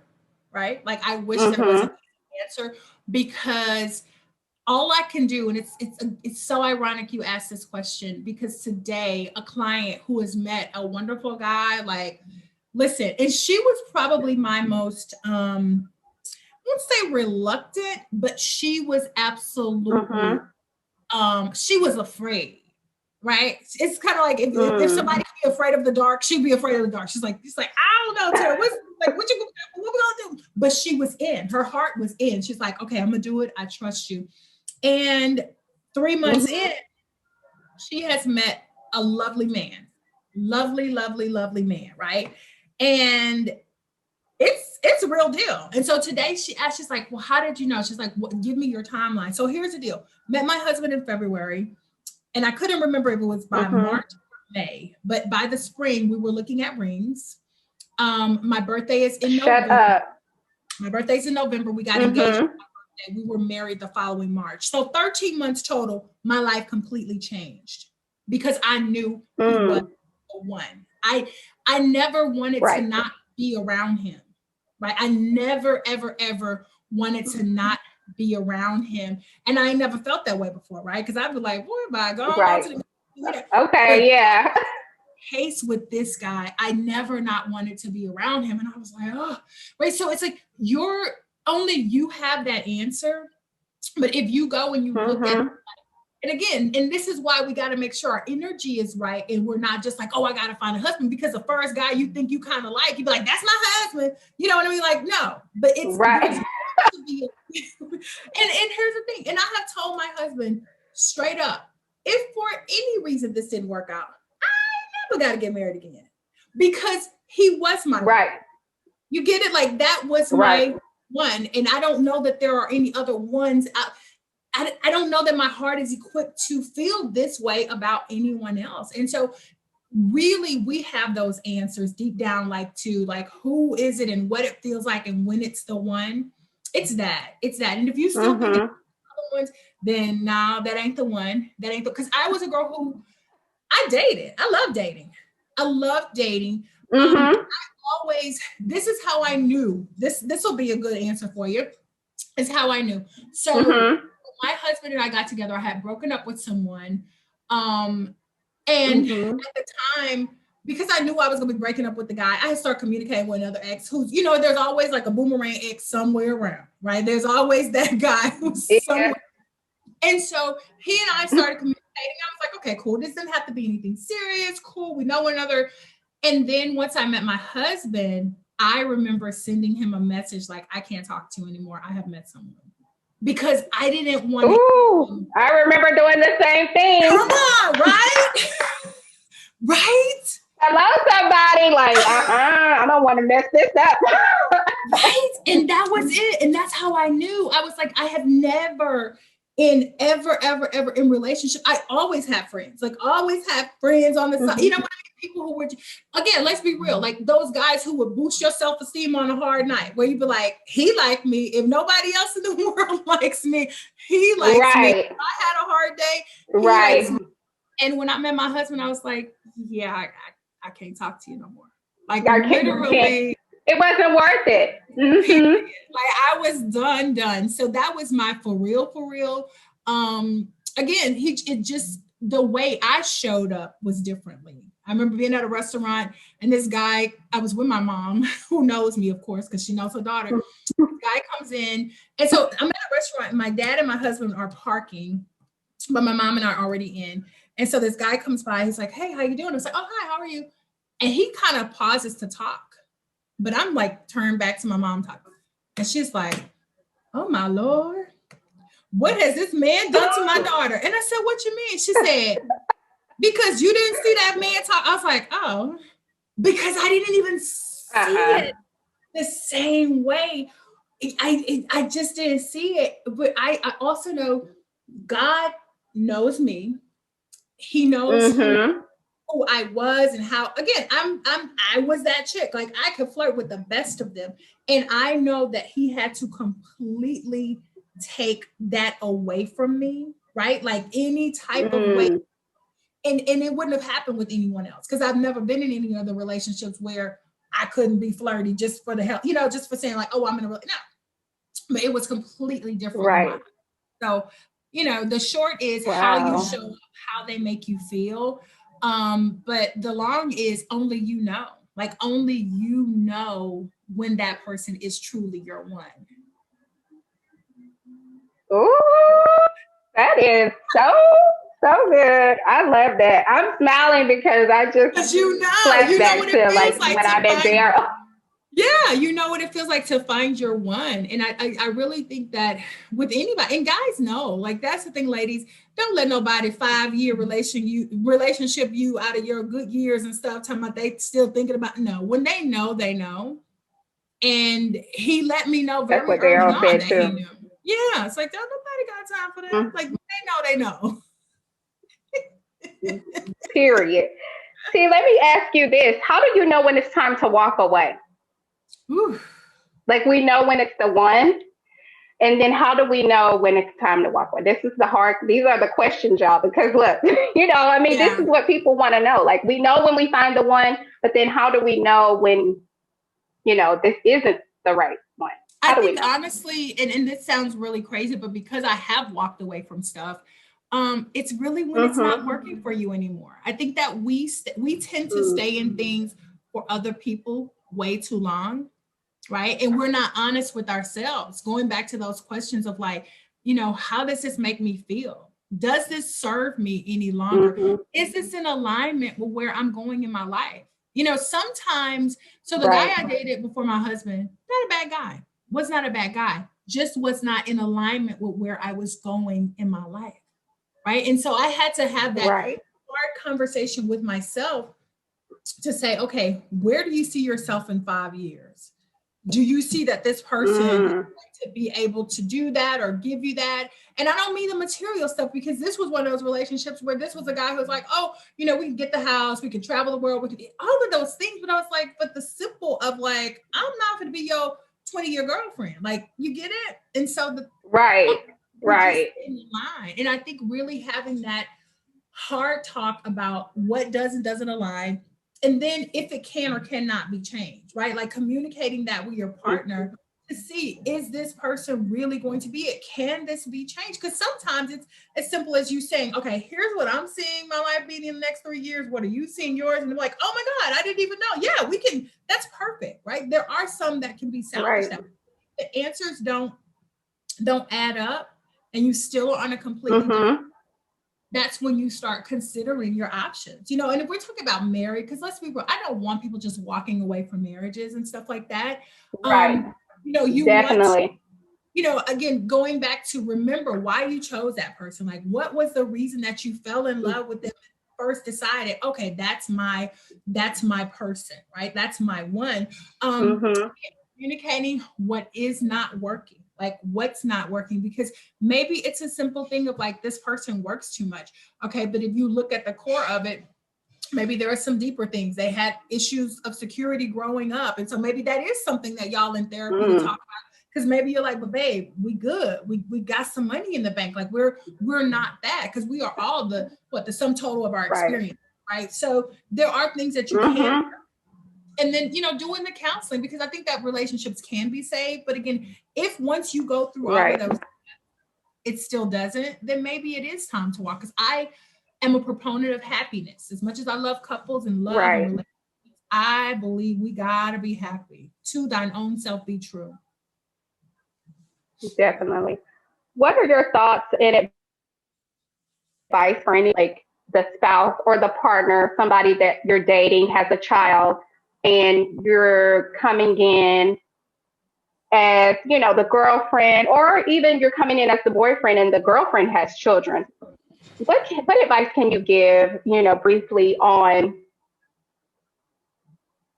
right? Like I wish there was an Mm-hmm. easy answer because all I can do, and it's so ironic you asked this question because today a client who has met a wonderful guy, like, listen, and she was probably my most I won't say reluctant, but she was absolutely Mm-hmm. she was afraid, right? It's kind of like if Mm. somebody be afraid of the dark, she'd be afraid of the dark. She's like, I don't know, Tara. What's like what we gonna do? But she was in, her heart was in. She's like, okay, I'm gonna do it. I trust you. And 3 months Mm-hmm. in, she has met a lovely man. Lovely, lovely, lovely man, right? And it's a real deal. And so today she asked, she's like, well, how did you know? She's like, give me your timeline. So here's the deal. Met my husband in February, and I couldn't remember if it was by Mm-hmm. March or May, but by the spring, we were looking at rings. My birthday is in Shut November. up. My birthday's in November. We got engaged. Mm-hmm. And we were married the following March. So 13 months total, my life completely changed because I knew he was Mm. the one. I never wanted to Right. not be around him. Right. I never, ever, ever wanted to not be around him. And I never felt that way before, right? Because I'd be like, boy, am I going on Right. to the but Okay, yeah. case with this guy, I never not wanted to be around him. And I was like, oh, right. So it's like only you have that answer. But if you go and you look at, Mm-hmm. and again, and this is why we got to make sure our energy is right. And we're not just like, oh, I got to find a husband because the first guy you think you kind of like, you be like, that's my husband. You know what I mean? Like, no, but it's, there's Right. to be, and here's the thing, and I have told my husband straight up, if for any reason this didn't work out, I never got to get married again, because he was my right. one. You get it? Like that was my one, and I don't know that there are any other ones out. I don't know that my heart is equipped to feel this way about anyone else. And so really we have those answers deep down, like who is it and what it feels like and when it's the one. It's that. And if you still think it's other ones, then no, that ain't the one. That ain't because I was a girl who I dated. I love dating. I always, this is how I knew. This will be a good answer for you. Is how I knew. So my husband and I got together. I had broken up with someone. And at the time, because I knew I was going to be breaking up with the guy, I had started communicating with another ex who's, there's always like a boomerang ex somewhere around, right? There's always that guy who's somewhere. And so he and I started communicating. I was like, okay, cool. This doesn't have to be anything serious. Cool. We know one another. And then once I met my husband, I remember sending him a message like, I can't talk to you anymore. I have met someone. Because I didn't want to. I remember doing the same thing. Come on, right? Right? Hello, somebody. Like, I don't want to mess this up. Right? And that was it. And that's how I knew. I was like, I have never ever in relationship. I always have friends. Like, always have friends on the side. You know what I mean? People who were, again, let's be real, like those guys who would boost your self-esteem on a hard night, where you'd be like, he liked me. If nobody else in the world likes me, he likes me. If I had a hard day, he likes me. And when I met my husband, I was like, yeah, I can't talk to you no more. Like, literally, it wasn't worth it. Like, I was done. So that was my for real. Again, it just, the way I showed up was differently. I remember being at a restaurant and this guy, I was with my mom, who knows me, of course, because she knows her daughter. This guy comes in. And so I'm at a restaurant and my dad and my husband are parking, but my mom and I are already in. And so this guy comes by, he's like, hey, how you doing? I was like, oh, hi, how are you? And he kind of pauses to talk, but I'm like, turned back to my mom talking. And she's like, oh my Lord, what has this man done to my daughter? And I said, what you mean? She said, because you didn't see that man talk. I was like, oh, because I didn't even see it the same way. I just didn't see it. But I also know God knows me. He knows who I was and how, again, I was that chick. Like, I could flirt with the best of them. And I know that he had to completely take that away from me, right? Like, any type of way. And it wouldn't have happened with anyone else, because I've never been in any other relationships where I couldn't be flirty just for the hell, just for saying like, oh, I'm in a no. But it was completely different. Right. So, the short is how you show up, how they make you feel. But the long is only like only when that person is truly your one. Ooh, that is so good. I love that. I'm smiling because I just flashback to like when I've been there. Yeah, you know what it feels like to find your one. And I really think that with anybody, and guys know, like, that's the thing, ladies, don't let nobody 5-year relationship you out of your good years and stuff, talking about they still thinking about, no, when they know, they know. And he let me know very early on that he knew. Yeah, it's like, nobody got time for that. Like, they know. Period. See, let me ask you this. How do you know when it's time to walk away? Like, we know when it's the one, and then how do we know when it's time to walk away? These are the questions, y'all, because look, this is what people want to know. Like, we know when we find the one, but then how do we know when, this isn't the right one? I think honestly, and this sounds really crazy, but because I have walked away from stuff, it's really when it's not working for you anymore. I think that we tend to stay in things for other people way too long, right? And we're not honest with ourselves. Going back to those questions of like, how does this make me feel? Does this serve me any longer? Is this in alignment with where I'm going in my life? Sometimes, so the guy I dated before my husband, not a bad guy, was not a bad guy. just was not in alignment with where I was going in my life. Right. And so I had to have that Right. hard conversation with myself to say, okay, where do you see yourself in 5 years? Do you see that this person is going to be able to do that or give you that? And I don't mean the material stuff, because this was one of those relationships where this was a guy who was like, oh, you know, we can get the house, we can travel the world, we can get all of those things. But I was like, but the simple of like, I'm not going to be your 20-year girlfriend. Like, you get it? And so the Right. we're just Right. in line. And I think really having that hard talk about what does and doesn't align, and then if it can or cannot be changed, right? Like communicating that with your partner to see, is this person really going to be it? Can this be changed? Because sometimes it's as simple as you saying, okay, here's what I'm seeing my life being in the next 3 years. What are you seeing yours? And they're like, oh my God, I didn't even know. Yeah, we can, that's perfect, right? There are some that can be salvaged. Right. The answers don't add up, and you still are on a completely different, that's when you start considering your options, you know. And if we're talking about marriage, because let's be real, I don't want people just walking away from marriages and stuff like that. Right. You know, you Definitely. want to, you know, again, going back to remember why you chose that person. Like, what was the reason that you fell in love with them and first decided, okay, that's my person, right? That's my one. Communicating what is not working. Like, what's not working, because maybe it's a simple thing of like, this person works too much. Okay, but if you look at the core of it, maybe there are some deeper things. They had issues of security growing up. And so maybe that is something that y'all in therapy talk about. Because maybe you're like, but babe, we good. We got some money in the bank. Like, we're not that, because we are all the sum total of our experience, right? So there are things that you can. And then, you know, doing the counseling, because I think that relationships can be saved. But again, if once you go through all of those, it still doesn't, then maybe it is time to walk. Because I am a proponent of happiness. As much as I love couples and love and relationships, I believe we gotta be happy. To thine own self be true. Definitely. What are your thoughts and advice for any, like, the spouse or the partner, somebody that you're dating has a child, and you're coming in as, you know, the girlfriend, or even you're coming in as the boyfriend and the girlfriend has children? What advice can you give, you know, briefly on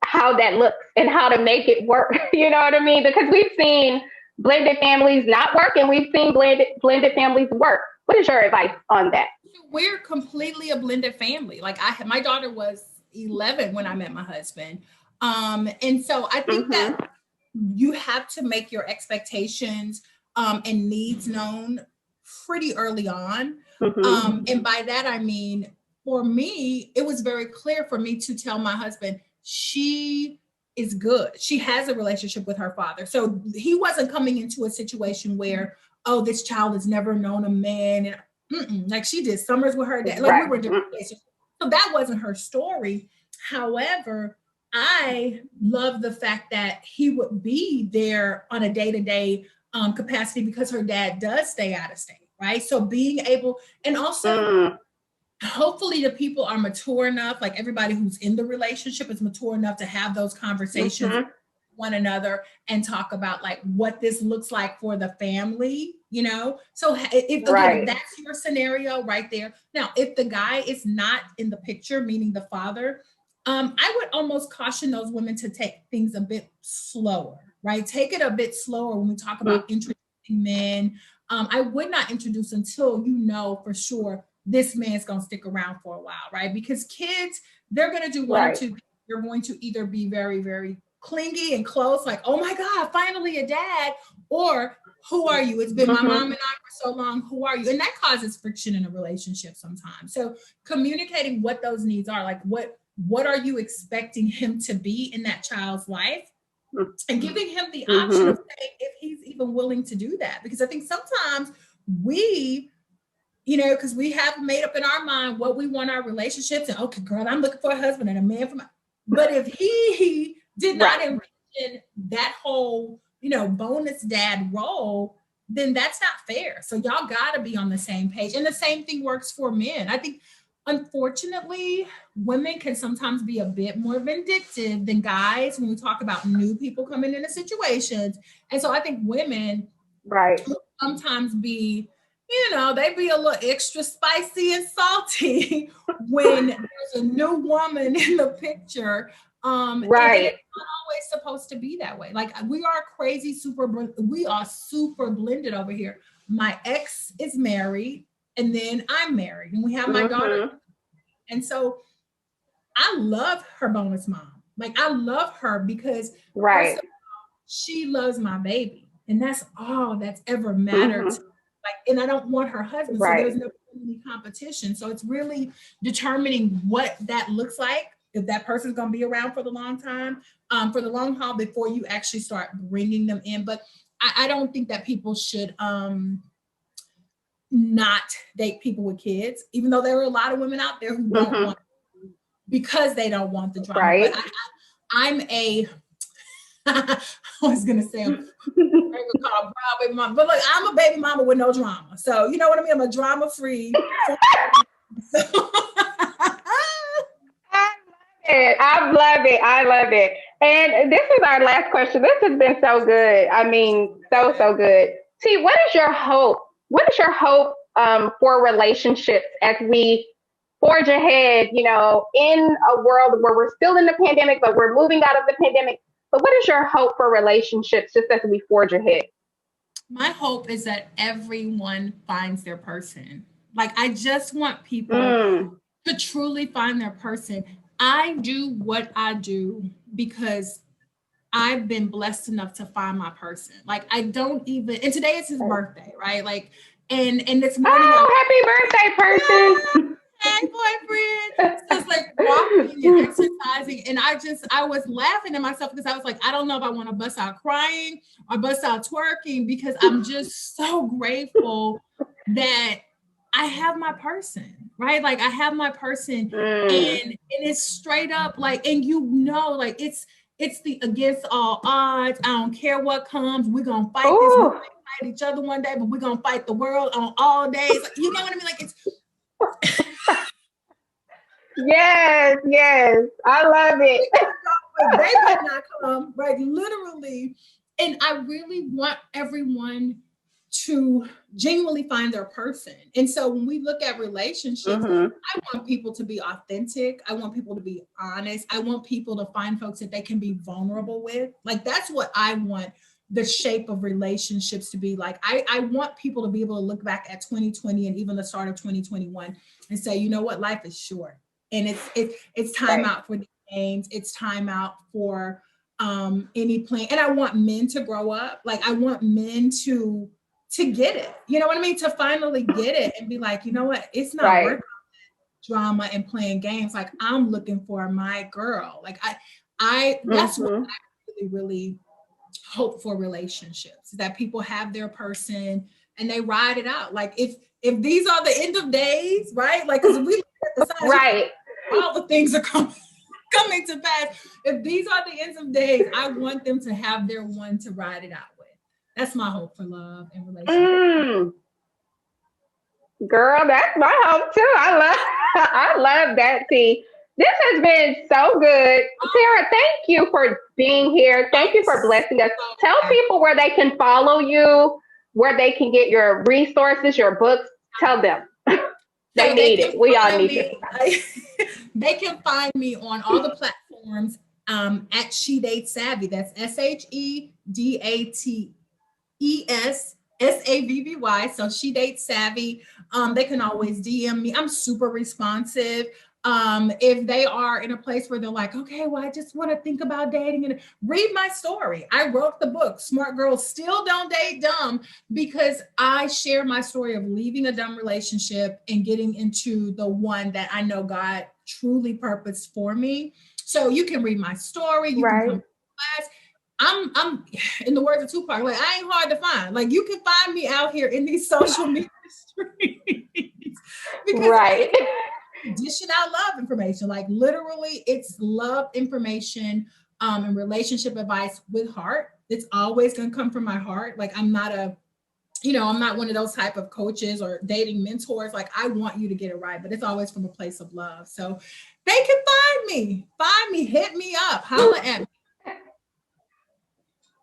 how that looks and how to make it work? You know what I mean? Because we've seen blended families not work, and we've seen blended families work. What is your advice on that? We're completely a blended family. Like, my daughter was 11 when I met my husband. And so I think that you have to make your expectations and needs known pretty early on. And by that, I mean, for me, it was very clear for me to tell my husband, she is good. She has a relationship with her father. So he wasn't coming into a situation where, oh, this child has never known a man. And like, she did summers with her dad. Like, we were different places. So that wasn't her story. However, I love the fact that he would be there on a day-to-day capacity, because her dad does stay out of state, right? So being able, and also hopefully the people are mature enough, like everybody who's in the relationship is mature enough to have those conversations with one another and talk about like what this looks like for the family, you know? So if that's your scenario right there. Now, if the guy is not in the picture, meaning the father, I would almost caution those women to take things a bit slower, right? Take it a bit slower when we talk about introducing men. I would not introduce until you know for sure this man's going to stick around for a while, right? Because kids, they're going to do one or two things. They're going to either be very, very clingy and close, like, oh my God, finally a dad, or who are you? It's been my mom and I for so long. Who are you? And that causes friction in a relationship sometimes. So communicating what those needs are, like what are you expecting him to be in that child's life? And giving him the option of saying if he's even willing to do that. Because I think sometimes we, you know, because we have made up in our mind what we want our relationships, and okay, girl, I'm looking for a husband and a man for my, but if he did not envision that whole, you know, bonus dad role, then that's not fair. So y'all got to be on the same page. And the same thing works for men. I think, unfortunately, women can sometimes be a bit more vindictive than guys when we talk about new people coming into situations. And so I think women, Right. sometimes be, they be a little extra spicy and salty when there's a new woman in the picture. And Right. it's not always supposed to be that way. Like we are crazy, we are super blended over here. My ex is married, and then I'm married, and we have my daughter. And so I love her bonus mom. Like I love her because Right. she loves my baby, and that's all that's ever mattered to me. Like, and I don't want her husband, so Right. there's no competition. So it's really determining what that looks like, if that person's going to be around for the long time, for the long haul, before you actually start bringing them in. But I don't think that people should not date people with kids, even though there are a lot of women out there who don't want, because they don't want the drama. Right. But I'm a I was gonna say I'm called baby mama, but look, I'm a baby mama with no drama. So you know what I mean? I'm a drama free. I love it. I love it. And this is our last question. This has been so good. I mean, so good. T, what is your hope? What is your hope for relationships as we forge ahead, in a world where we're still in the pandemic, but we're moving out of the pandemic? But what is your hope for relationships just as we forge ahead? My hope is that everyone finds their person. Like, I just want people to truly find their person. I do what I do because I've been blessed enough to find my person. Like, I don't even, and today is his birthday, right? Like, and this morning, happy birthday, person. Hey, boyfriend. So it's like walking and exercising. And I was laughing at myself because I was like, I don't know if I want to bust out crying or bust out twerking, because I'm just so grateful that I have my person, right? Like I have my person, and it's straight up like, and like it's the against all odds. I don't care what comes. We're gonna fight this. We're gonna fight each other one day, but we're gonna fight the world on all days. You know what I mean? Like it's Yes. I love it. They might not come, right? Literally. And I really want everyone to genuinely find their person. And so when we look at relationships, I want people to be authentic. I want people to be honest. I want people to find folks that they can be vulnerable with. Like that's what I want the shape of relationships to be like. I want people to be able to look back at 2020 and even the start of 2021 and say, you know what, life is short. And it's time out for the games. It's time out for any plan. And I want men to grow up. Like I want men to get it. You know what I mean? To finally get it and be like, you know what? It's not worth drama and playing games. Like I'm looking for my girl. Like I that's what I really, really hope for relationships, that people have their person and they ride it out. Like if these are the end of days, right? Like because we look at the signs, all the things are coming to pass. If these are the ends of days, I want them to have their one to ride it out with. That's my hope for love and relationships. Girl, that's my hope too. I love that, T. This has been so good. Tera, thank you for being here. Thank you for blessing us. Tell people where they can follow you, where they can get your resources, your books. Tell them. They need it. We all need it. They can find me on all the platforms at She Dates Savvy. That's SHEDATESSAVVY. So She Dates Savvy. They can always DM me. I'm super responsive. If they are in a place where they're like, okay, well, I just want to think about dating, and read my story. I wrote the book, Smart Girls Still Don't Date Dumb, because I share my story of leaving a dumb relationship and getting into the one that I know God truly purposed for me. So you can read my story. You can come to class. I'm in the words of Tupac, like I ain't hard to find. Like you can find me out here in these social media streets because dishing out love information. Like literally it's love information and relationship advice with heart. It's always going to come from my heart. Like I'm not I'm not one of those type of coaches or dating mentors. Like I want you to get it right, but it's always from a place of love. So they can find me, hit me up, holla at me.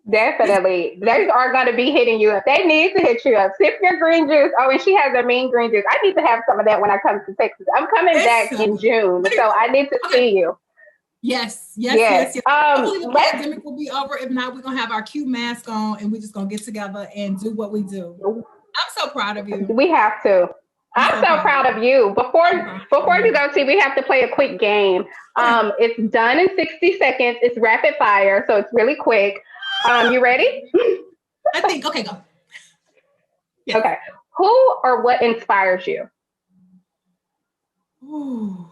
Definitely. They are going to be hitting you up. They need to hit you up. Sip your green juice. Oh, and she has a mean green juice. I need to have some of that when I come to Texas. I'm coming back Listen, in June, what do so you, I need to okay. see you. Yes, yes, yes, Yes. yes. Hopefully the Let's. pandemic will be over. If not, we're gonna have our cute mask on and we're just gonna get together and do what we do. I'm so proud of you. We have to. I'm I'm so so proud of proud you. of you. So proud of Before you you. go, T, we have to play a quick game. Okay. It's done in 60 seconds. It's rapid fire, so it's really quick. You ready? I think, okay, go. Yes. Okay. Who or what inspires you? Ooh.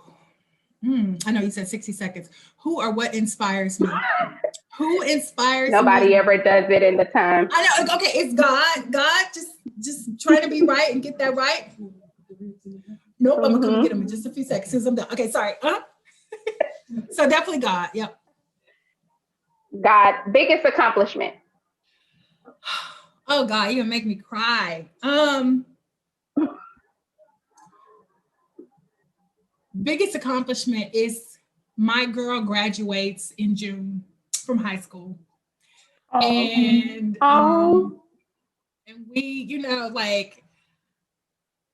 I know you said 60 seconds. Who or what inspires me? Who inspires Nobody me? ever does it in the time. I know. Okay, it's God. God just trying to be right and get that right. Nope, I'm gonna come get him in just a few seconds since I'm done. Okay, sorry. So definitely God. Yep. God, biggest accomplishment. Oh God, you gonna make me cry. Biggest accomplishment is my girl graduates in June from high school. Oh, And oh, and we, like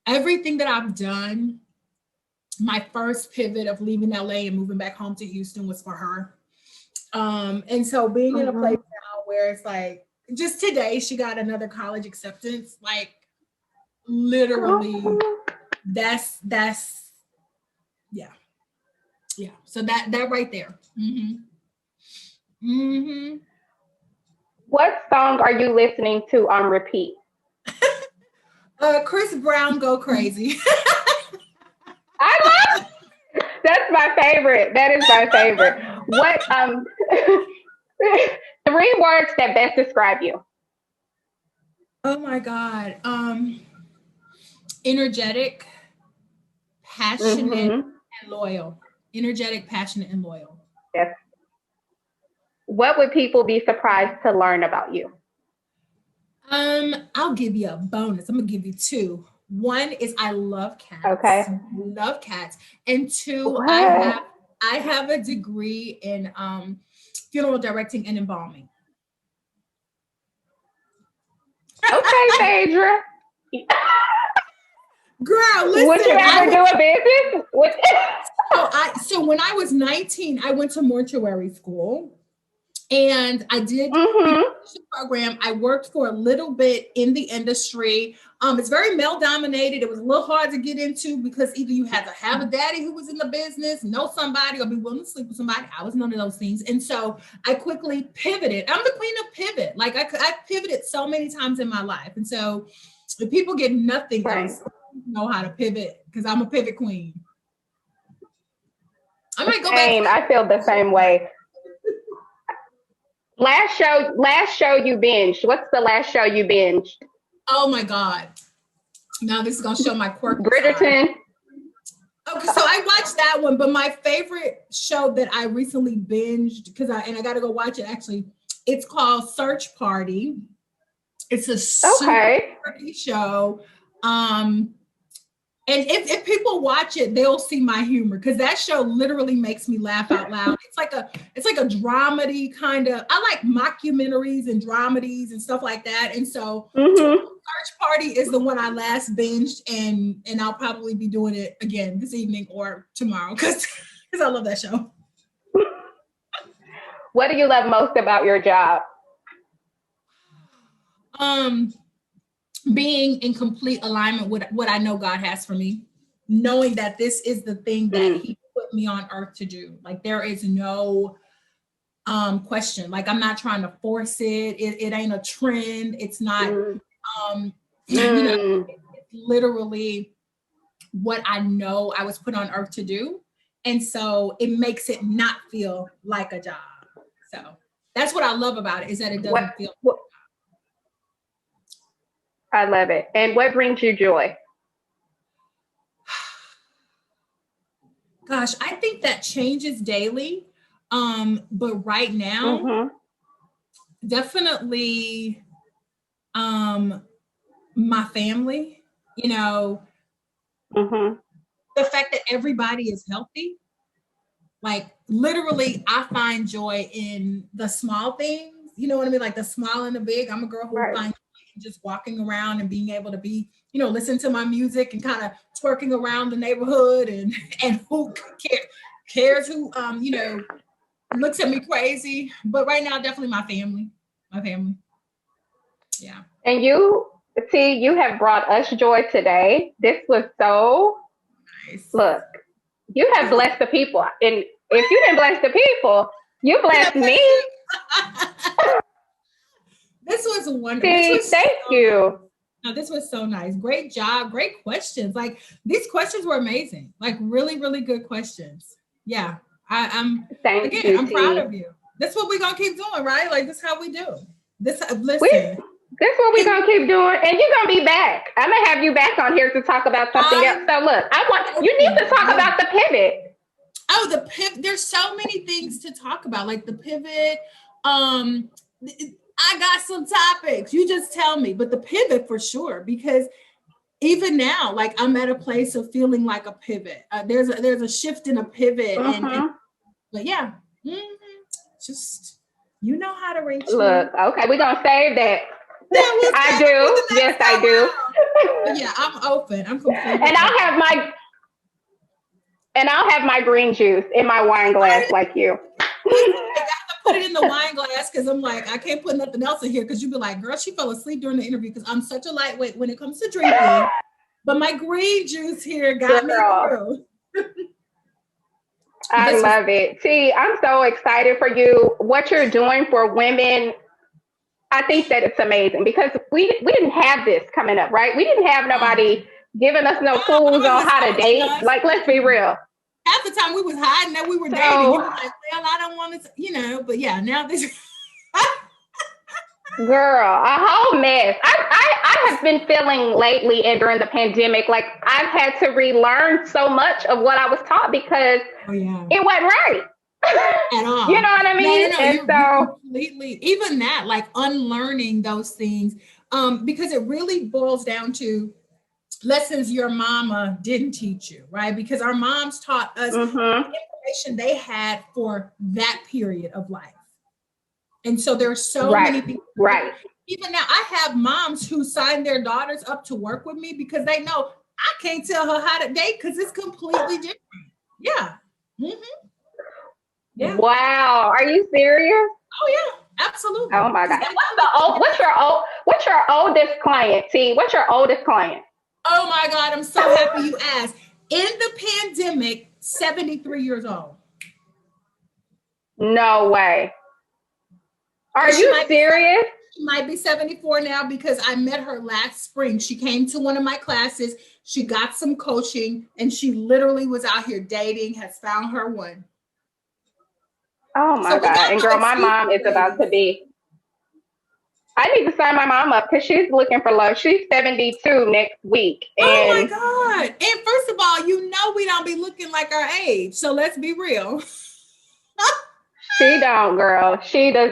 everything that I've done, my first pivot of leaving LA and moving back home to Houston was for her. And so being in a place now where it's like just today she got another college acceptance, like literally that's yeah. Yeah. So that right there. What song are you listening to on repeat? Chris Brown, Go Crazy. I love. That's my favorite. That is my favorite. What 3 words that best describe you? Oh my God. Energetic, passionate, Mm-hmm. and loyal. Energetic, passionate, and loyal. Yes. What would people be surprised to learn about you? I'll give you a bonus. I'm gonna give you two. One is I love cats. Okay. Love cats. And two, What? I have a degree in funeral directing and embalming. Okay, Phaedra. Girl, Would you listen, ever do a business? so when I was 19, I went to mortuary school. And I did Mm-hmm. the program. I worked for a little bit in the industry. It's very male dominated. It was a little hard to get into because either you had to have a daddy who was in the business, know somebody, or be willing to sleep with somebody. I was none of those things. And so I quickly pivoted. I'm the queen of pivot. Like I pivoted so many times in my life. And so if people get nothing Right. else, know how to pivot because I'm a pivot queen. I might go back. Same. I feel the same way. Last show you binged. What's the last show you binged? Oh my God. Now this is gonna show my quirky side. Bridgerton. Okay, so I watched that one, but my favorite show that I recently binged because I gotta go watch it actually. It's called Search Party. It's a super Okay. quirky show. And if people watch it, they'll see my humor because that show literally makes me laugh out loud. It's like a dramedy kind of. I like mockumentaries and dramedies and stuff like that. And so Search Party is the one I last binged, and I'll probably be doing it again this evening or tomorrow because I love that show. What do you love most about your job? Being in complete alignment with what I know God has for me, knowing that this is the thing that He put me on earth to do. Like there is no question. Like I'm not trying to force it. It ain't a trend. It's not. It's literally what I know I was put on earth to do, and so it makes it not feel like a job. So that's what I love about it is that it doesn't feel. I love it. And what brings you joy? Gosh, I think that changes daily. But right now, definitely my family, the fact that everybody is healthy. Like literally, I find joy in the small things you know what I mean? Like the small and the big. I'm a girl who Right. finds just walking around and being able to be, listen to my music and kind of twerking around the neighborhood and who cares who, looks at me crazy. But right now, definitely my family. My family. Yeah. And you have brought us joy today. This was so Nice. look, you have blessed the people. And if you didn't bless the people, you blessed me. This was wonderful. Thank you. No, this was so nice. Great job. Great questions. Like these questions were amazing. Like really, really good questions. Yeah. I'm proud of you. That's what we're gonna keep doing, right? Like this is how we do. This what we're gonna keep doing, and you're gonna be back. I'm gonna have you back on here to talk about something else. So look, you need to talk about the pivot. Oh, the pivot. There's so many things to talk about, like the pivot. I got some topics. You just tell me, but the pivot for sure, because even now, like I'm at a place of feeling like a pivot. There's a shift in a pivot, but yeah, just you know how to reach. Look, okay, we're gonna save that. I do. Yes, I do. But yeah, I'm open. I'm completely. And I'll have my green juice in my wine glass, like you. I got to put it in the wine glass because I'm like, I can't put nothing else in here because you'd be like, girl, she fell asleep during the interview because I'm such a lightweight when it comes to drinking. But my green juice here got me through. I love it. T, I'm so excited for you. What you're doing for women, I think that it's amazing because we didn't have this coming up, right? We didn't have nobody giving us no clues on how to date. Like, let's be real. Half the time we was hiding that we were dating. You were like, well, I don't want to, but yeah, now this. Girl, a whole mess. I have been feeling lately and during the pandemic, like I've had to relearn so much of what I was taught because it wasn't right. At all. You know what I mean? No, and you're completely, even that, like unlearning those things, because it really boils down to lessons your mama didn't teach you, right? Because our moms taught us the information they had for that period of life. And so there's so many people. Right. Even now, I have moms who sign their daughters up to work with me because they know I can't tell her how to date because it's completely different. Yeah. Mm-hmm. Yeah. Wow. Are you serious? Oh yeah, absolutely. Oh my God. What's your oldest client, T? What's your oldest client? Oh my God, I'm so happy you asked. In the pandemic, 73 years old. No way. Are you serious? She might be 74 now because I met her last spring. She came to one of my classes. She got some coaching and she literally was out here dating, has found her one. Oh my God. And girl, my mom is about to be. I need to sign my mom up because she's looking for love. She's 72 next week. And oh my God. And first of all, we don't be looking like our age. So let's be real. She don't, girl. She does